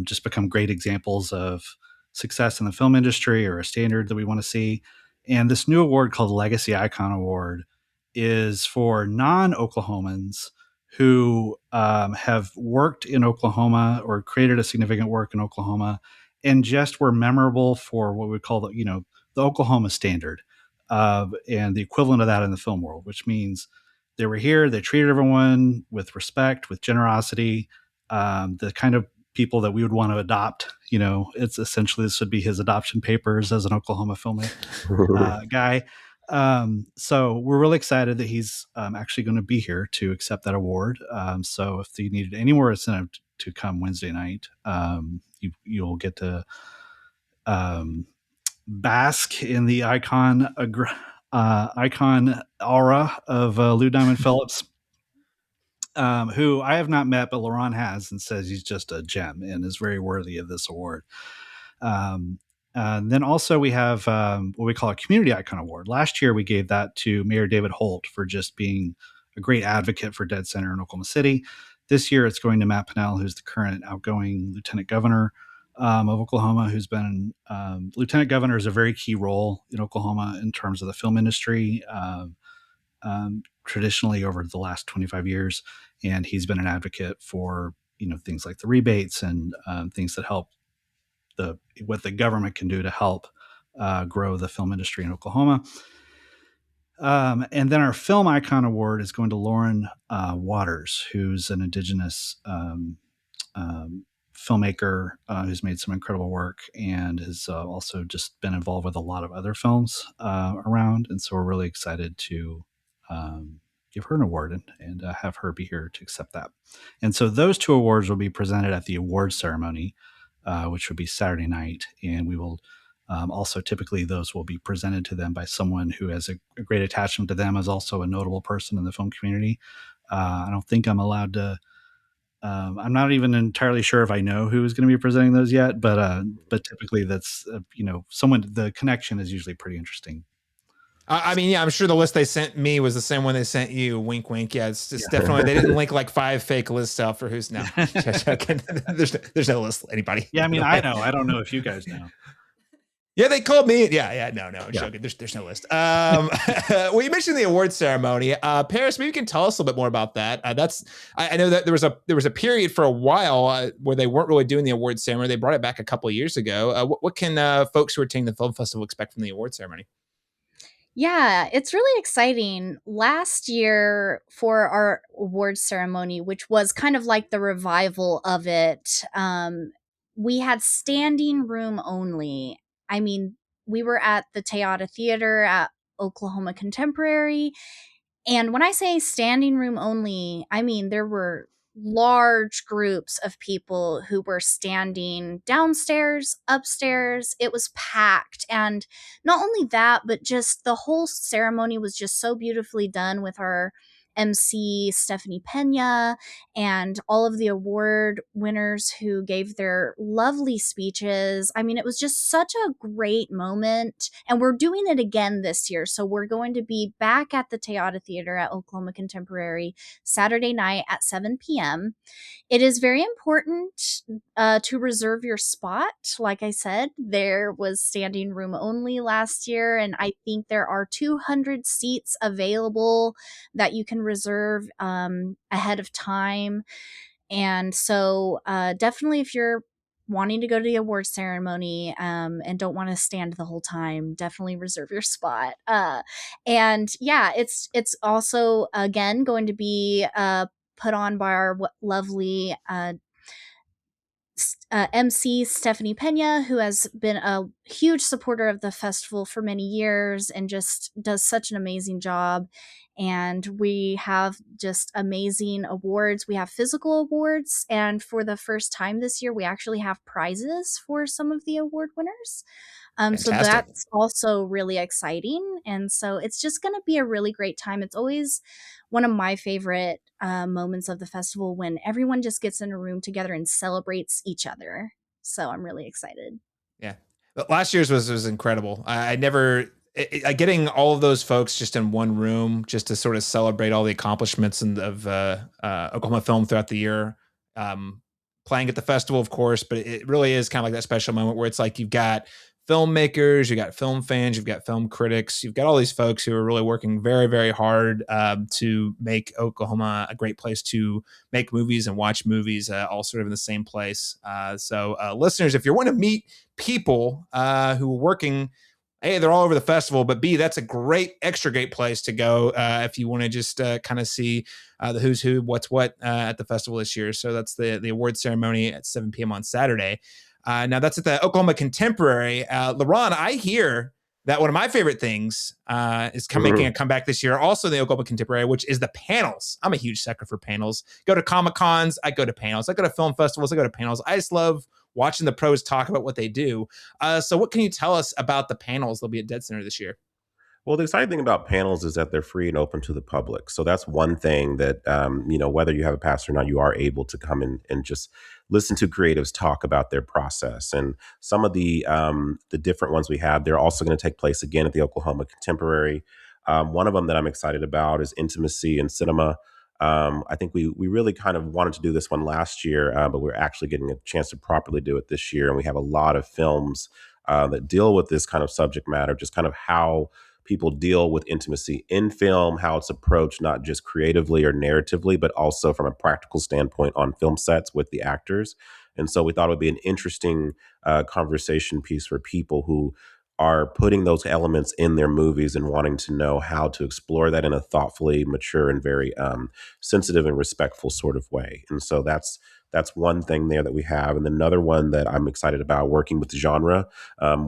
just become great examples of success in the film industry or a standard that we want to see. And this new award called Legacy Icon Award is for non-Oklahomans who have worked in Oklahoma or created a significant work in Oklahoma and just were memorable for what we call the Oklahoma standard and the equivalent of that in the film world, which means they were here, they treated everyone with respect, with generosity, the kind of people that we would want to adopt. It's essentially, this would be his adoption papers as an Oklahoma filmmaker guy. So we're really excited that he's actually going to be here to accept that award. So if you needed any more incentive to come Wednesday night, you'll get to bask in the icon aura of Lou Diamond Phillips, who I have not met, but Laron has, and says he's just a gem and is very worthy of this award. Then also we have what we call a Community Icon Award. Last year we gave that to Mayor David Holt for just being a great advocate for deadCenter in Oklahoma City. This year it's going to Matt Pinnell, who's the current outgoing Lieutenant Governor of Oklahoma, who's been Lieutenant Governor is a very key role in Oklahoma in terms of the film industry, traditionally over the last 25 years. And he's been an advocate for, things like the rebates and things that help what the government can do to help grow the film industry in Oklahoma. And then our Film Icon Award is going to Lauren Waters, who's an Indigenous filmmaker who's made some incredible work and has also just been involved with a lot of other films around. And so we're really excited to give her an award and have her be here to accept that. And so those 2 awards will be presented at the awards ceremony, which would be Saturday night. And we will also, typically those will be presented to them by someone who has a great attachment to them as also a notable person in the film community. I don't think I'm allowed to I'm not even entirely sure if I know who is going to be presenting those yet, but typically that's someone. The connection is usually pretty interesting. I mean, yeah, I'm sure the list they sent me was the same one they sent you. Wink, wink. Yeah, it's just definitely they didn't link like 5 fake lists out for who's now. There's no list. Anybody? Yeah, I mean, I know. I don't know if you guys know. Yeah, they called me. Yeah, no, I'm joking. There's no list. Well, you mentioned the award ceremony. Paris, maybe you can tell us a little bit more about that. I know that there was a period for a while where they weren't really doing the award ceremony. They brought it back a couple of years ago. What can folks who are attending the film festival expect from the award ceremony? Yeah, it's really exciting. Last year for our awards ceremony, which was kind of like the revival of it, we had standing room only. I mean, we were at the Teata Theater at Oklahoma Contemporary. And when I say standing room only, I mean there were large groups of people who were standing downstairs, upstairs. It was packed. And not only that, but just the whole ceremony was just so beautifully done with our MC Stephanie Pena and all of the award winners who gave their lovely speeches. I mean, it was just such a great moment. And we're doing it again this year. So we're going to be back at the Teata Theater at Oklahoma Contemporary Saturday night at 7 p.m. It is very important to reserve your spot. Like I said, there was standing room only last year, and I think there are 200 seats available that you can reserve ahead of time. And so definitely if you're wanting to go to the award ceremony and don't want to stand the whole time, definitely reserve your spot. And yeah, it's also, again, going to be put on by our lovely MC Stephanie Pena, who has been a huge supporter of the festival for many years and just does such an amazing job. And we have just amazing awards. We have physical awards, and for the first time this year, we actually have prizes for some of the award winners. So that's also really exciting. And so it's just going to be a really great time. It's always one of my favorite moments of the festival when everyone just gets in a room together and celebrates each other. So I'm really excited. Yeah. Last year's was incredible. I never getting all of those folks just in one room just to sort of celebrate all the accomplishments of Oklahoma film throughout the year. Playing at the festival, of course, but it really is kind of like that special moment where it's like you've got filmmakers, you got film fans, you've got film critics, you've got all these folks who are really working very, very hard to make Oklahoma a great place to make movies and watch movies, all sort of in the same place. So listeners, if you want to meet people who are working, A, they're all over the festival, but B, that's a great, extra great place to go if you want to just kind of see the who's who, what's what at the festival this year. So that's the award ceremony at 7 p.m. on Saturday. Now that's at the Oklahoma Contemporary. Laron, I hear that one of my favorite things is making a comeback this year, also the Oklahoma Contemporary, which is the panels. I'm a huge sucker for panels. Go to Comic-Cons, I go to panels. I go to film festivals, I go to panels. I just love watching the pros talk about what they do. So what can you tell us about the panels that'll be at deadCenter this year? Well, the exciting thing about panels is that they're free and open to the public. So that's one thing that, whether you have a pass or not, you are able to come in and just listen to creatives talk about their process. And some of the different ones we have, they're also going to take place again at the Oklahoma Contemporary. One of them that I'm excited about is Intimacy in Cinema. I think we really kind of wanted to do this one last year, but we're actually getting a chance to properly do it this year. And we have a lot of films that deal with this kind of subject matter, just kind of how people deal with intimacy in film, how it's approached not just creatively or narratively, but also from a practical standpoint on film sets with the actors. And so we thought it would be an interesting conversation piece for people who are putting those elements in their movies and wanting to know how to explore that in a thoughtfully mature and very sensitive and respectful sort of way. And so that's one thing there that we have. And another one that I'm excited about, working with genre.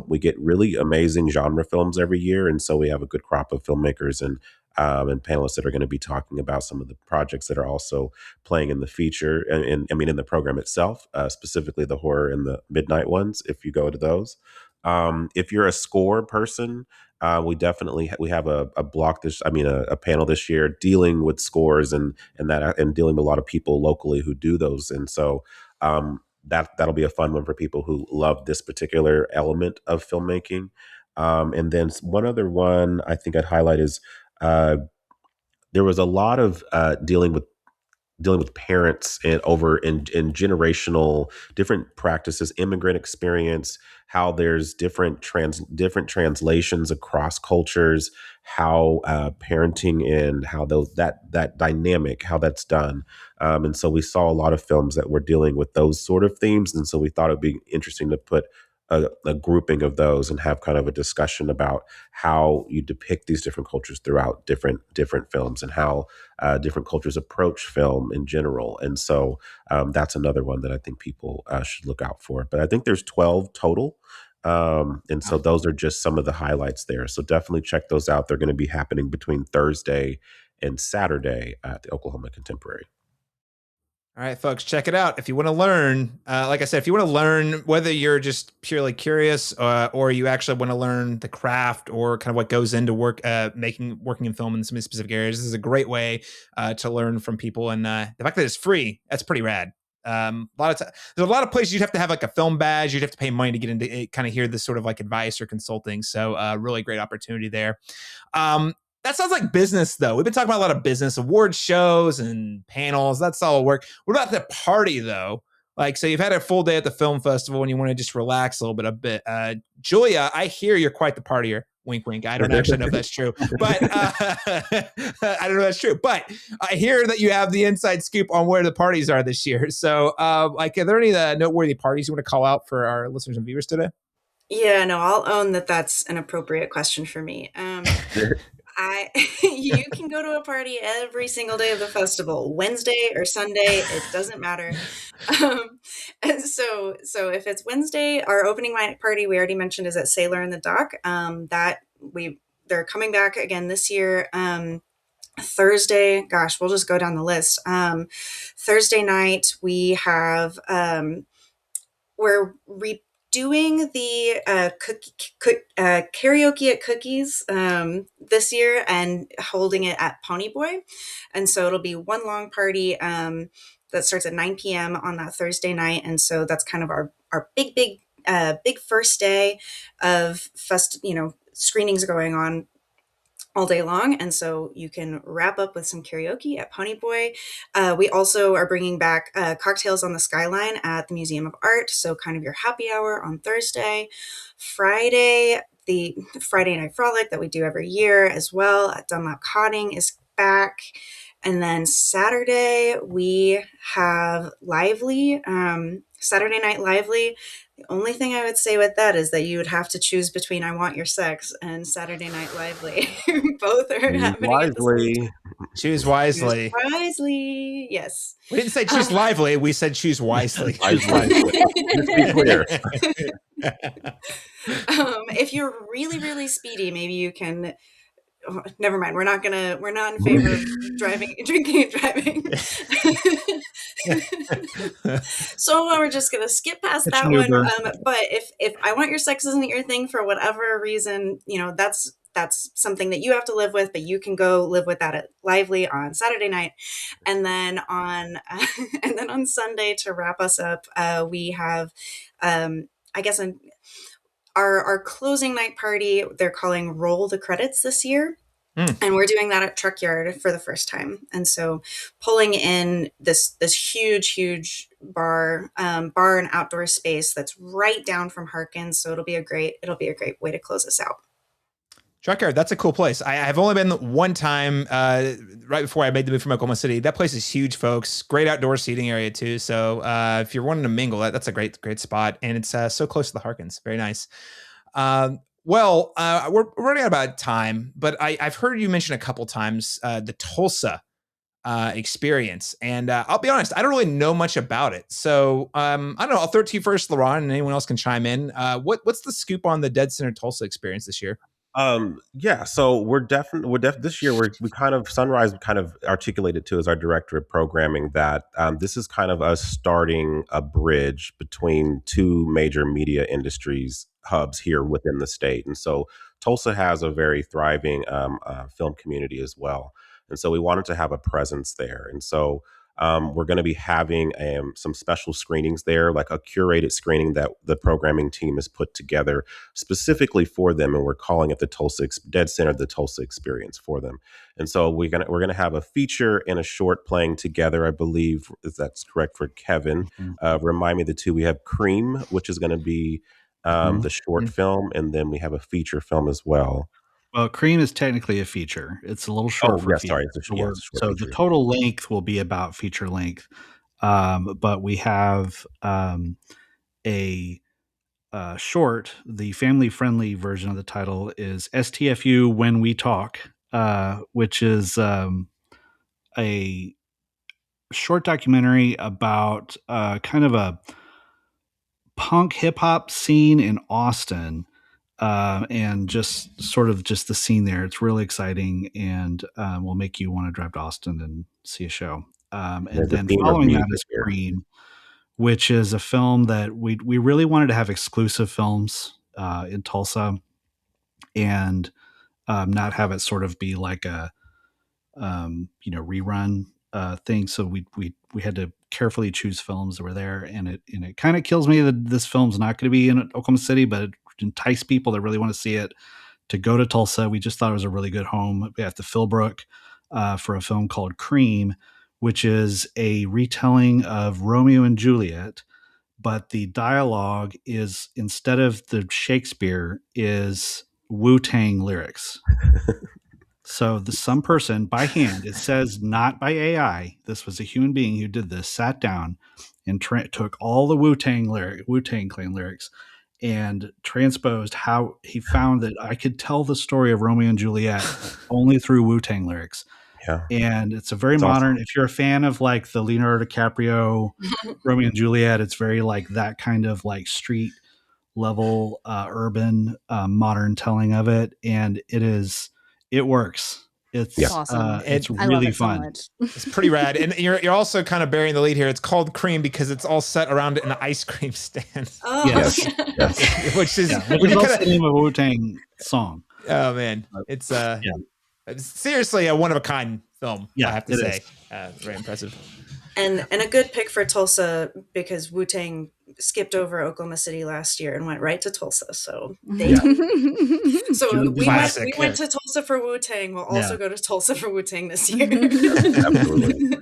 We get really amazing genre films every year. And so we have a good crop of filmmakers and panelists that are going to be talking about some of the projects that are also playing in the feature and in the program itself, specifically the horror and the midnight ones, if you go to those. If you're a score person, we have a block a panel this year dealing with scores and dealing with a lot of people locally who do those. And so that'll be a fun one for people who love this particular element of filmmaking. And then one other one I think I'd highlight is there was a lot of dealing with parents and over in generational different practices, immigrant experience, how there's different translations across cultures, how parenting and how that dynamic, how that's done. And so we saw a lot of films that were dealing with those sort of themes. And so we thought it'd be interesting to put a grouping of those and have kind of a discussion about how you depict these different cultures throughout different films and how different cultures approach film in general. And so that's another one that I think people should look out for. But I think there's 12 total. And so those are just some of the highlights there. So definitely check those out. They're going to be happening between Thursday and Saturday at the Oklahoma Contemporary. All right, folks, check it out. If you want to learn, like I said, if you want to learn, whether you're just purely curious or you actually want to learn the craft or kind of what goes into working in film in some of these specific areas, this is a great way to learn from people. And the fact that it's free, that's pretty rad. There's a lot of places you'd have to have like a film badge. You'd have to pay money to get into kind of hear this sort of like advice or consulting. So really great opportunity there. That sounds like business, though. We've been talking about a lot of business award shows and panels. That's all work. What about the party, though? Like, so you've had a full day at the film festival and you want to just relax a bit. Julia, I hear you're quite the partier. Wink, wink. I don't actually know if that's true, but I don't know if that's true. But I hear that you have the inside scoop on where the parties are this year. So, are there any noteworthy parties you want to call out for our listeners and viewers today? Yeah, no, I'll own that. That's an appropriate question for me. You can go to a party every single day of the festival, Wednesday or Sunday, it doesn't matter. And so if it's Wednesday, our opening night party, we already mentioned, is at Sailor in the Dock. They're coming back again this year. Thursday, gosh, we'll just go down the list. Thursday night, we have, we're doing the karaoke at Cookies this year and holding it at Ponyboy. And so it'll be one long party that starts at 9 p.m. on that Thursday night. And so that's kind of our big first day of screenings going on all day long. And so you can wrap up with some karaoke at Ponyboy. We also are bringing back Cocktails on the Skyline at the Museum of Art. So kind of your happy hour on Thursday. Friday, the Friday Night Frolic that we do every year as well at Dunlap Cotting is back. And then Saturday, we have Lively, Saturday Night Lively. The only thing I would say with that is that you would have to choose between I Want Your Sex and Saturday Night Lively. Both are happening wisely. Choose wisely. Choose wisely. Yes. We didn't say choose lively. We said choose wisely. Wisely. Let's be clear. If you're really, really speedy, maybe you can. Oh, never mind. We're not in favor of drinking and driving. So we're just gonna skip past that one. But if I Want Your Sex isn't your thing for whatever reason, that's something that you have to live with, but you can go live with that at Lively on Saturday night. And then on Sunday, to wrap us up, we have our closing night party, they're calling Roll the Credits this year. And we're doing that at Truck Yard for the first time. And so pulling in this huge bar and outdoor space that's right down from Harkins. So it'll be a great way to close us out. Truck Yard, that's a cool place. I've only been one time right before I made the move from Oklahoma City. That place is huge, folks. Great outdoor seating area too. So if you're wanting to mingle, that's a great spot. And it's so close to the Harkins. Very nice. We're running out about time, but I've heard you mention a couple times the Tulsa experience. And I'll be honest, I don't really know much about it. So I don't know. I'll throw it to you first, Laron, and anyone else can chime in. What's the scoop on the deadCenter Tulsa experience this year? Yeah, so this year we kind of Sunrise kind of articulated too as our director of programming that this is kind of us starting a bridge between two major media industries hubs here within the state, and so Tulsa has a very thriving film community as well, and so we wanted to have a presence there, and so. We're going to be having some special screenings there, like a curated screening that the programming team has put together specifically for them, and we're calling it the deadCenter, the Tulsa experience for them. And so we're gonna have a feature and a short playing together. I believe if that's correct for Kevin. Remind me the two. We have Cream, which is going to be the short film, and then we have a feature film as well. Well, Cream is technically a feature. It's a little short for a feature. Sorry. It's a short so feature. The total length will be about feature length. But we have a short. The family-friendly version of the title is STFU When We Talk, which is a short documentary about kind of a punk hip-hop scene in Austin. And just the scene there. It's really exciting and will make you want to drive to Austin and see a show. And then following that is Cream, which is a film that we really wanted to have exclusive films in Tulsa and not have it sort of be like a rerun thing. So we had to carefully choose films that were there, and it kind of kills me that this film's not going to be in Oklahoma City, but it entice people that really want to see it to go to Tulsa. We just thought it was a really good home at the Philbrook for a film called Cream, which is a retelling of Romeo and Juliet, but the dialogue is, instead of the Shakespeare, is Wu-Tang lyrics. So some person by hand, it says not by AI, this was a human being who did this, sat down and took all the Wu-Tang Clan lyrics and transposed how he found that I could tell the story of Romeo and Juliet only through Wu-Tang lyrics. Yeah. And it's a very modern, awesome. If you're a fan of like the Leonardo DiCaprio, Romeo and Juliet, it's very like that kind of like street level, urban, modern telling of it. And it works. It's awesome. It's really fun. So it's pretty rad. And you're also kind of bearing the lead here. It's called Cream because it's all set around an ice cream stand. Oh, yes. yes. Which is also the name of a Wu-Tang song. Oh man. It's seriously a one of a kind film, I have to say. Very impressive. And a good pick for Tulsa because Wu-Tang skipped over Oklahoma City last year and went right to Tulsa. So we went to Tulsa for Wu-Tang. We'll also go to Tulsa for Wu-Tang this year. Absolutely.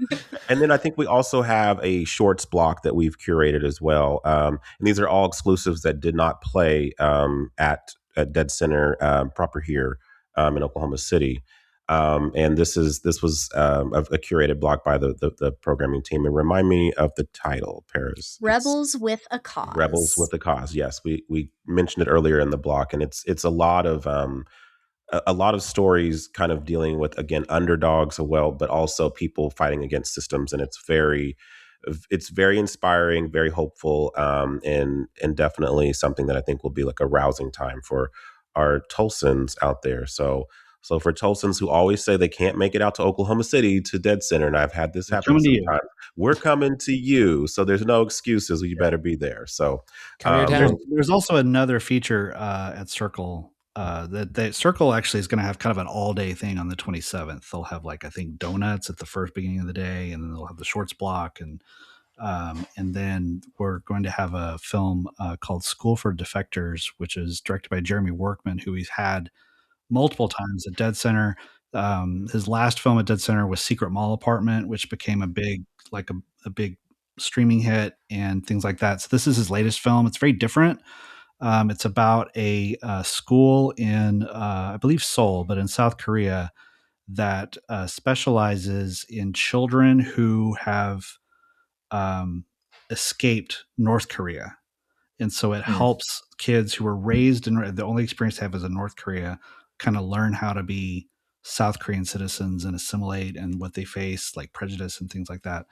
And then I think we also have a shorts block that we've curated as well. And these are all exclusives that did not play at deadCenter proper here in Oklahoma City. And this was a curated block by the programming team. And remind me of the title, Paris. Rebels with a Cause. Rebels with a Cause. Yes, we mentioned it earlier in the block, and it's a lot of stories, kind of dealing with, again, underdogs, but also people fighting against systems, and it's very inspiring, very hopeful, and definitely something that I think will be like a rousing time for our Tulsans out there. So for Tulsans who always say they can't make it out to Oklahoma City to deadCenter, and I've had this happen sometimes, we're coming to you. So there's no excuses. You better be there. So there's also another feature at Circle. That Circle actually is going to have kind of an all-day thing on the 27th. They'll have I think donuts at the first beginning of the day, and then they'll have the shorts block, and then we're going to have a film called School for Defectors, which is directed by Jeremy Workman, who he's had multiple times at deadCenter. His last film at deadCenter was Secret Mall Apartment, which became a big streaming hit and things like that. So this is his latest film. It's very different. It's about a school in, I believe Seoul, but in South Korea, that specializes in children who have escaped North Korea. And so it helps kids who were raised in the only experience they have is in North Korea kind of learn how to be South Korean citizens and assimilate and what they face, like prejudice and things like that.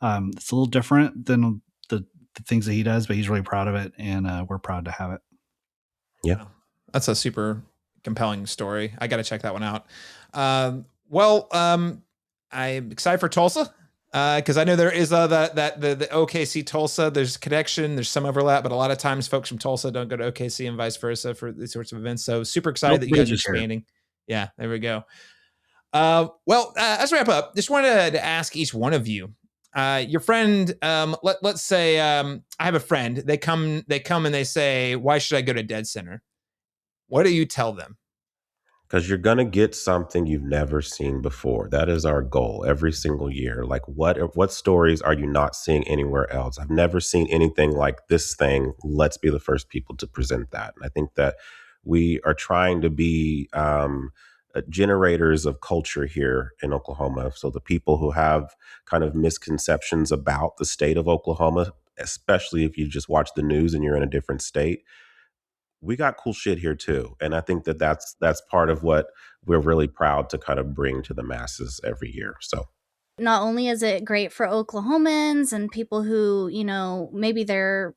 It's a little different than the things that he does, but he's really proud of it, and we're proud to have it. Yeah. That's a super compelling story. I got to check that one out. I'm excited for Tulsa. Because I know there is the OKC Tulsa. There's connection. There's some overlap, but a lot of times folks from Tulsa don't go to OKC and vice versa for these sorts of events. So super excited that you guys are expanding. Yeah, there we go. As we wrap up, just wanted to ask each one of you. Your friend, let's say I have a friend. They come and they say, "Why should I go to deadCenter?" What do you tell them? Because you're going to get something you've never seen before. That is our goal every single year. Like, what stories are you not seeing anywhere else? I've never seen anything like this thing. Let's be the first people to present that. And I think that we are trying to be generators of culture here in Oklahoma. So the people who have kind of misconceptions about the state of Oklahoma, especially if you just watch the news and you're in a different state, we got cool shit here too. And I think that that's part of what we're really proud to kind of bring to the masses every year. So not only is it great for Oklahomans and people who, maybe they're,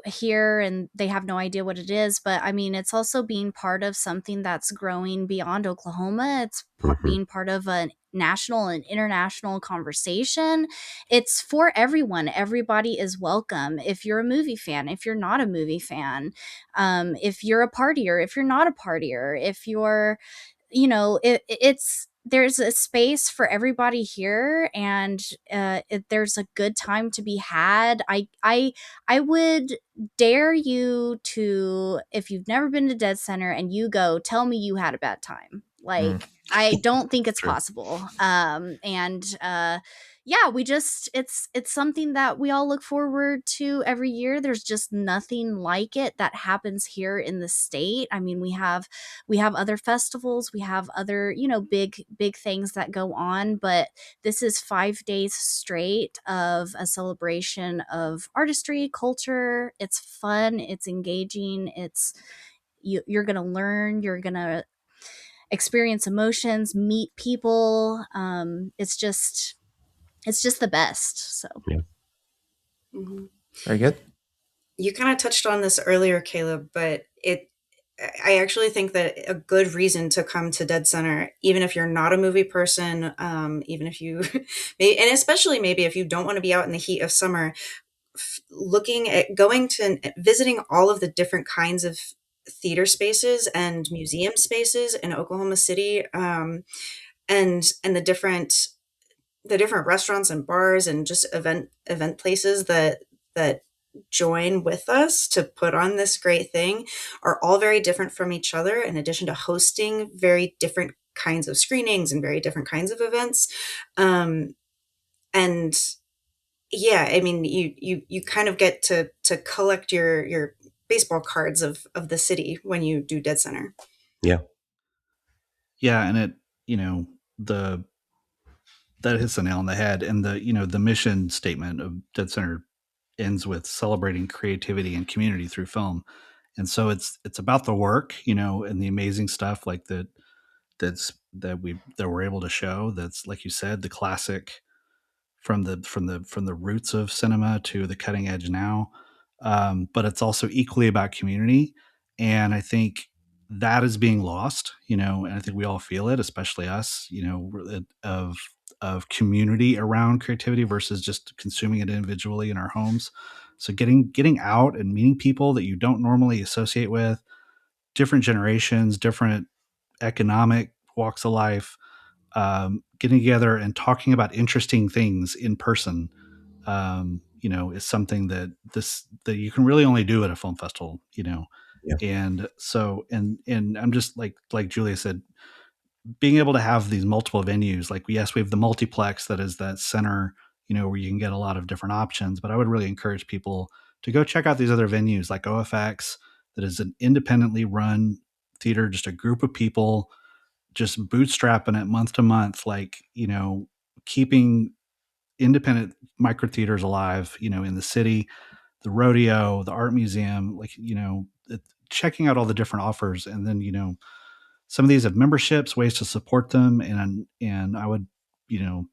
here and they have no idea what it is, but I mean, it's also being part of something that's growing beyond Oklahoma. It's being part of a national and international conversation. It's for everyone. Everybody is welcome. If you're a movie fan, if you're not a movie fan, if you're a partier, if you're not a partier, if you're, there's a space for everybody here, and there's a good time to be had. I would dare you to, if you've never been to deadCenter and you go, tell me you had a bad time. Like, I don't think it's possible. It's something that we all look forward to every year. There's just nothing like it that happens here in the state. I mean, we have other festivals, we have other, big things that go on, but this is 5 days straight of a celebration of artistry, culture. It's fun, it's engaging, you're going to learn, you're going to experience emotions, meet people. It's just the best. So yeah. Mm-hmm. Very good. You kind of touched on this earlier, Caleb, but I actually think that a good reason to come to deadCenter, even if you're not a movie person, even if you, and especially maybe if you don't want to be out in the heat of summer, looking at visiting all of the different kinds of theater spaces and museum spaces in Oklahoma City, and the different restaurants and bars and just event places that join with us to put on this great thing are all very different from each other, in addition to hosting very different kinds of screenings and very different kinds of events. And yeah, I mean, you kind of get to collect your baseball cards of the city when you do deadCenter. Yeah. Yeah. And it, that hits the nail on the head. And the mission statement of deadCenter ends with celebrating creativity and community through film. And so it's about the work, and the amazing stuff like that we're able to show. That's, like you said, the classic from the roots of cinema to the cutting edge now. But it's also equally about community. And I think that is being lost, and I think we all feel it, especially us, of community around creativity versus just consuming it individually in our homes. So getting out and meeting people that you don't normally associate with, different generations, different economic walks of life, getting together and talking about interesting things in person, is something that you can really only do at a film festival, Yeah. And so, and I'm just like Julia said, being able to have these multiple venues, like, yes, we have the multiplex that is that center, where you can get a lot of different options, but I would really encourage people to go check out these other venues like OFX, that is an independently run theater, just a group of people just bootstrapping it month to month, like, keeping independent micro theaters alive, in the city, the rodeo, the art museum, like, checking out all the different offers. And then, some of these have memberships, ways to support them. And I would,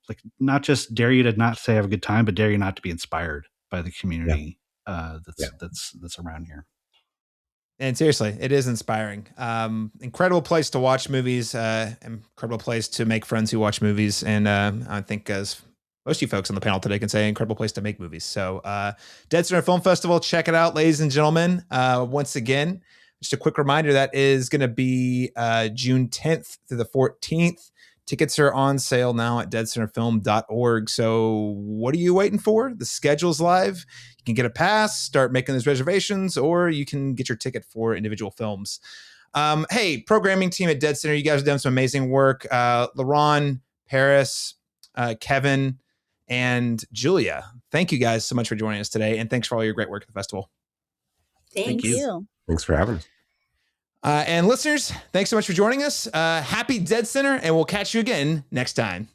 like, not just dare you to not say have a good time, but dare you not to be inspired by the community that's around here. And seriously, it is inspiring. Incredible place to watch movies. Incredible place to make friends who watch movies. And I think as most of you folks on the panel today can say, incredible place to make movies. So deadCenter Film Festival, check it out, ladies and gentlemen. Once again, just a quick reminder, that is going to be June 10th through the 14th. Tickets are on sale now at deadcenterfilm.org. So what are you waiting for? The schedule's live. You can get a pass, start making those reservations, or you can get your ticket for individual films. Hey, programming team at deadCenter, you guys have done some amazing work. Laron, Paris, Kevin, and Julia, thank you guys so much for joining us today, and thanks for all your great work at the festival. Thank you. Thanks for having us. And listeners, thanks so much for joining us. Happy deadCenter, and we'll catch you again next time.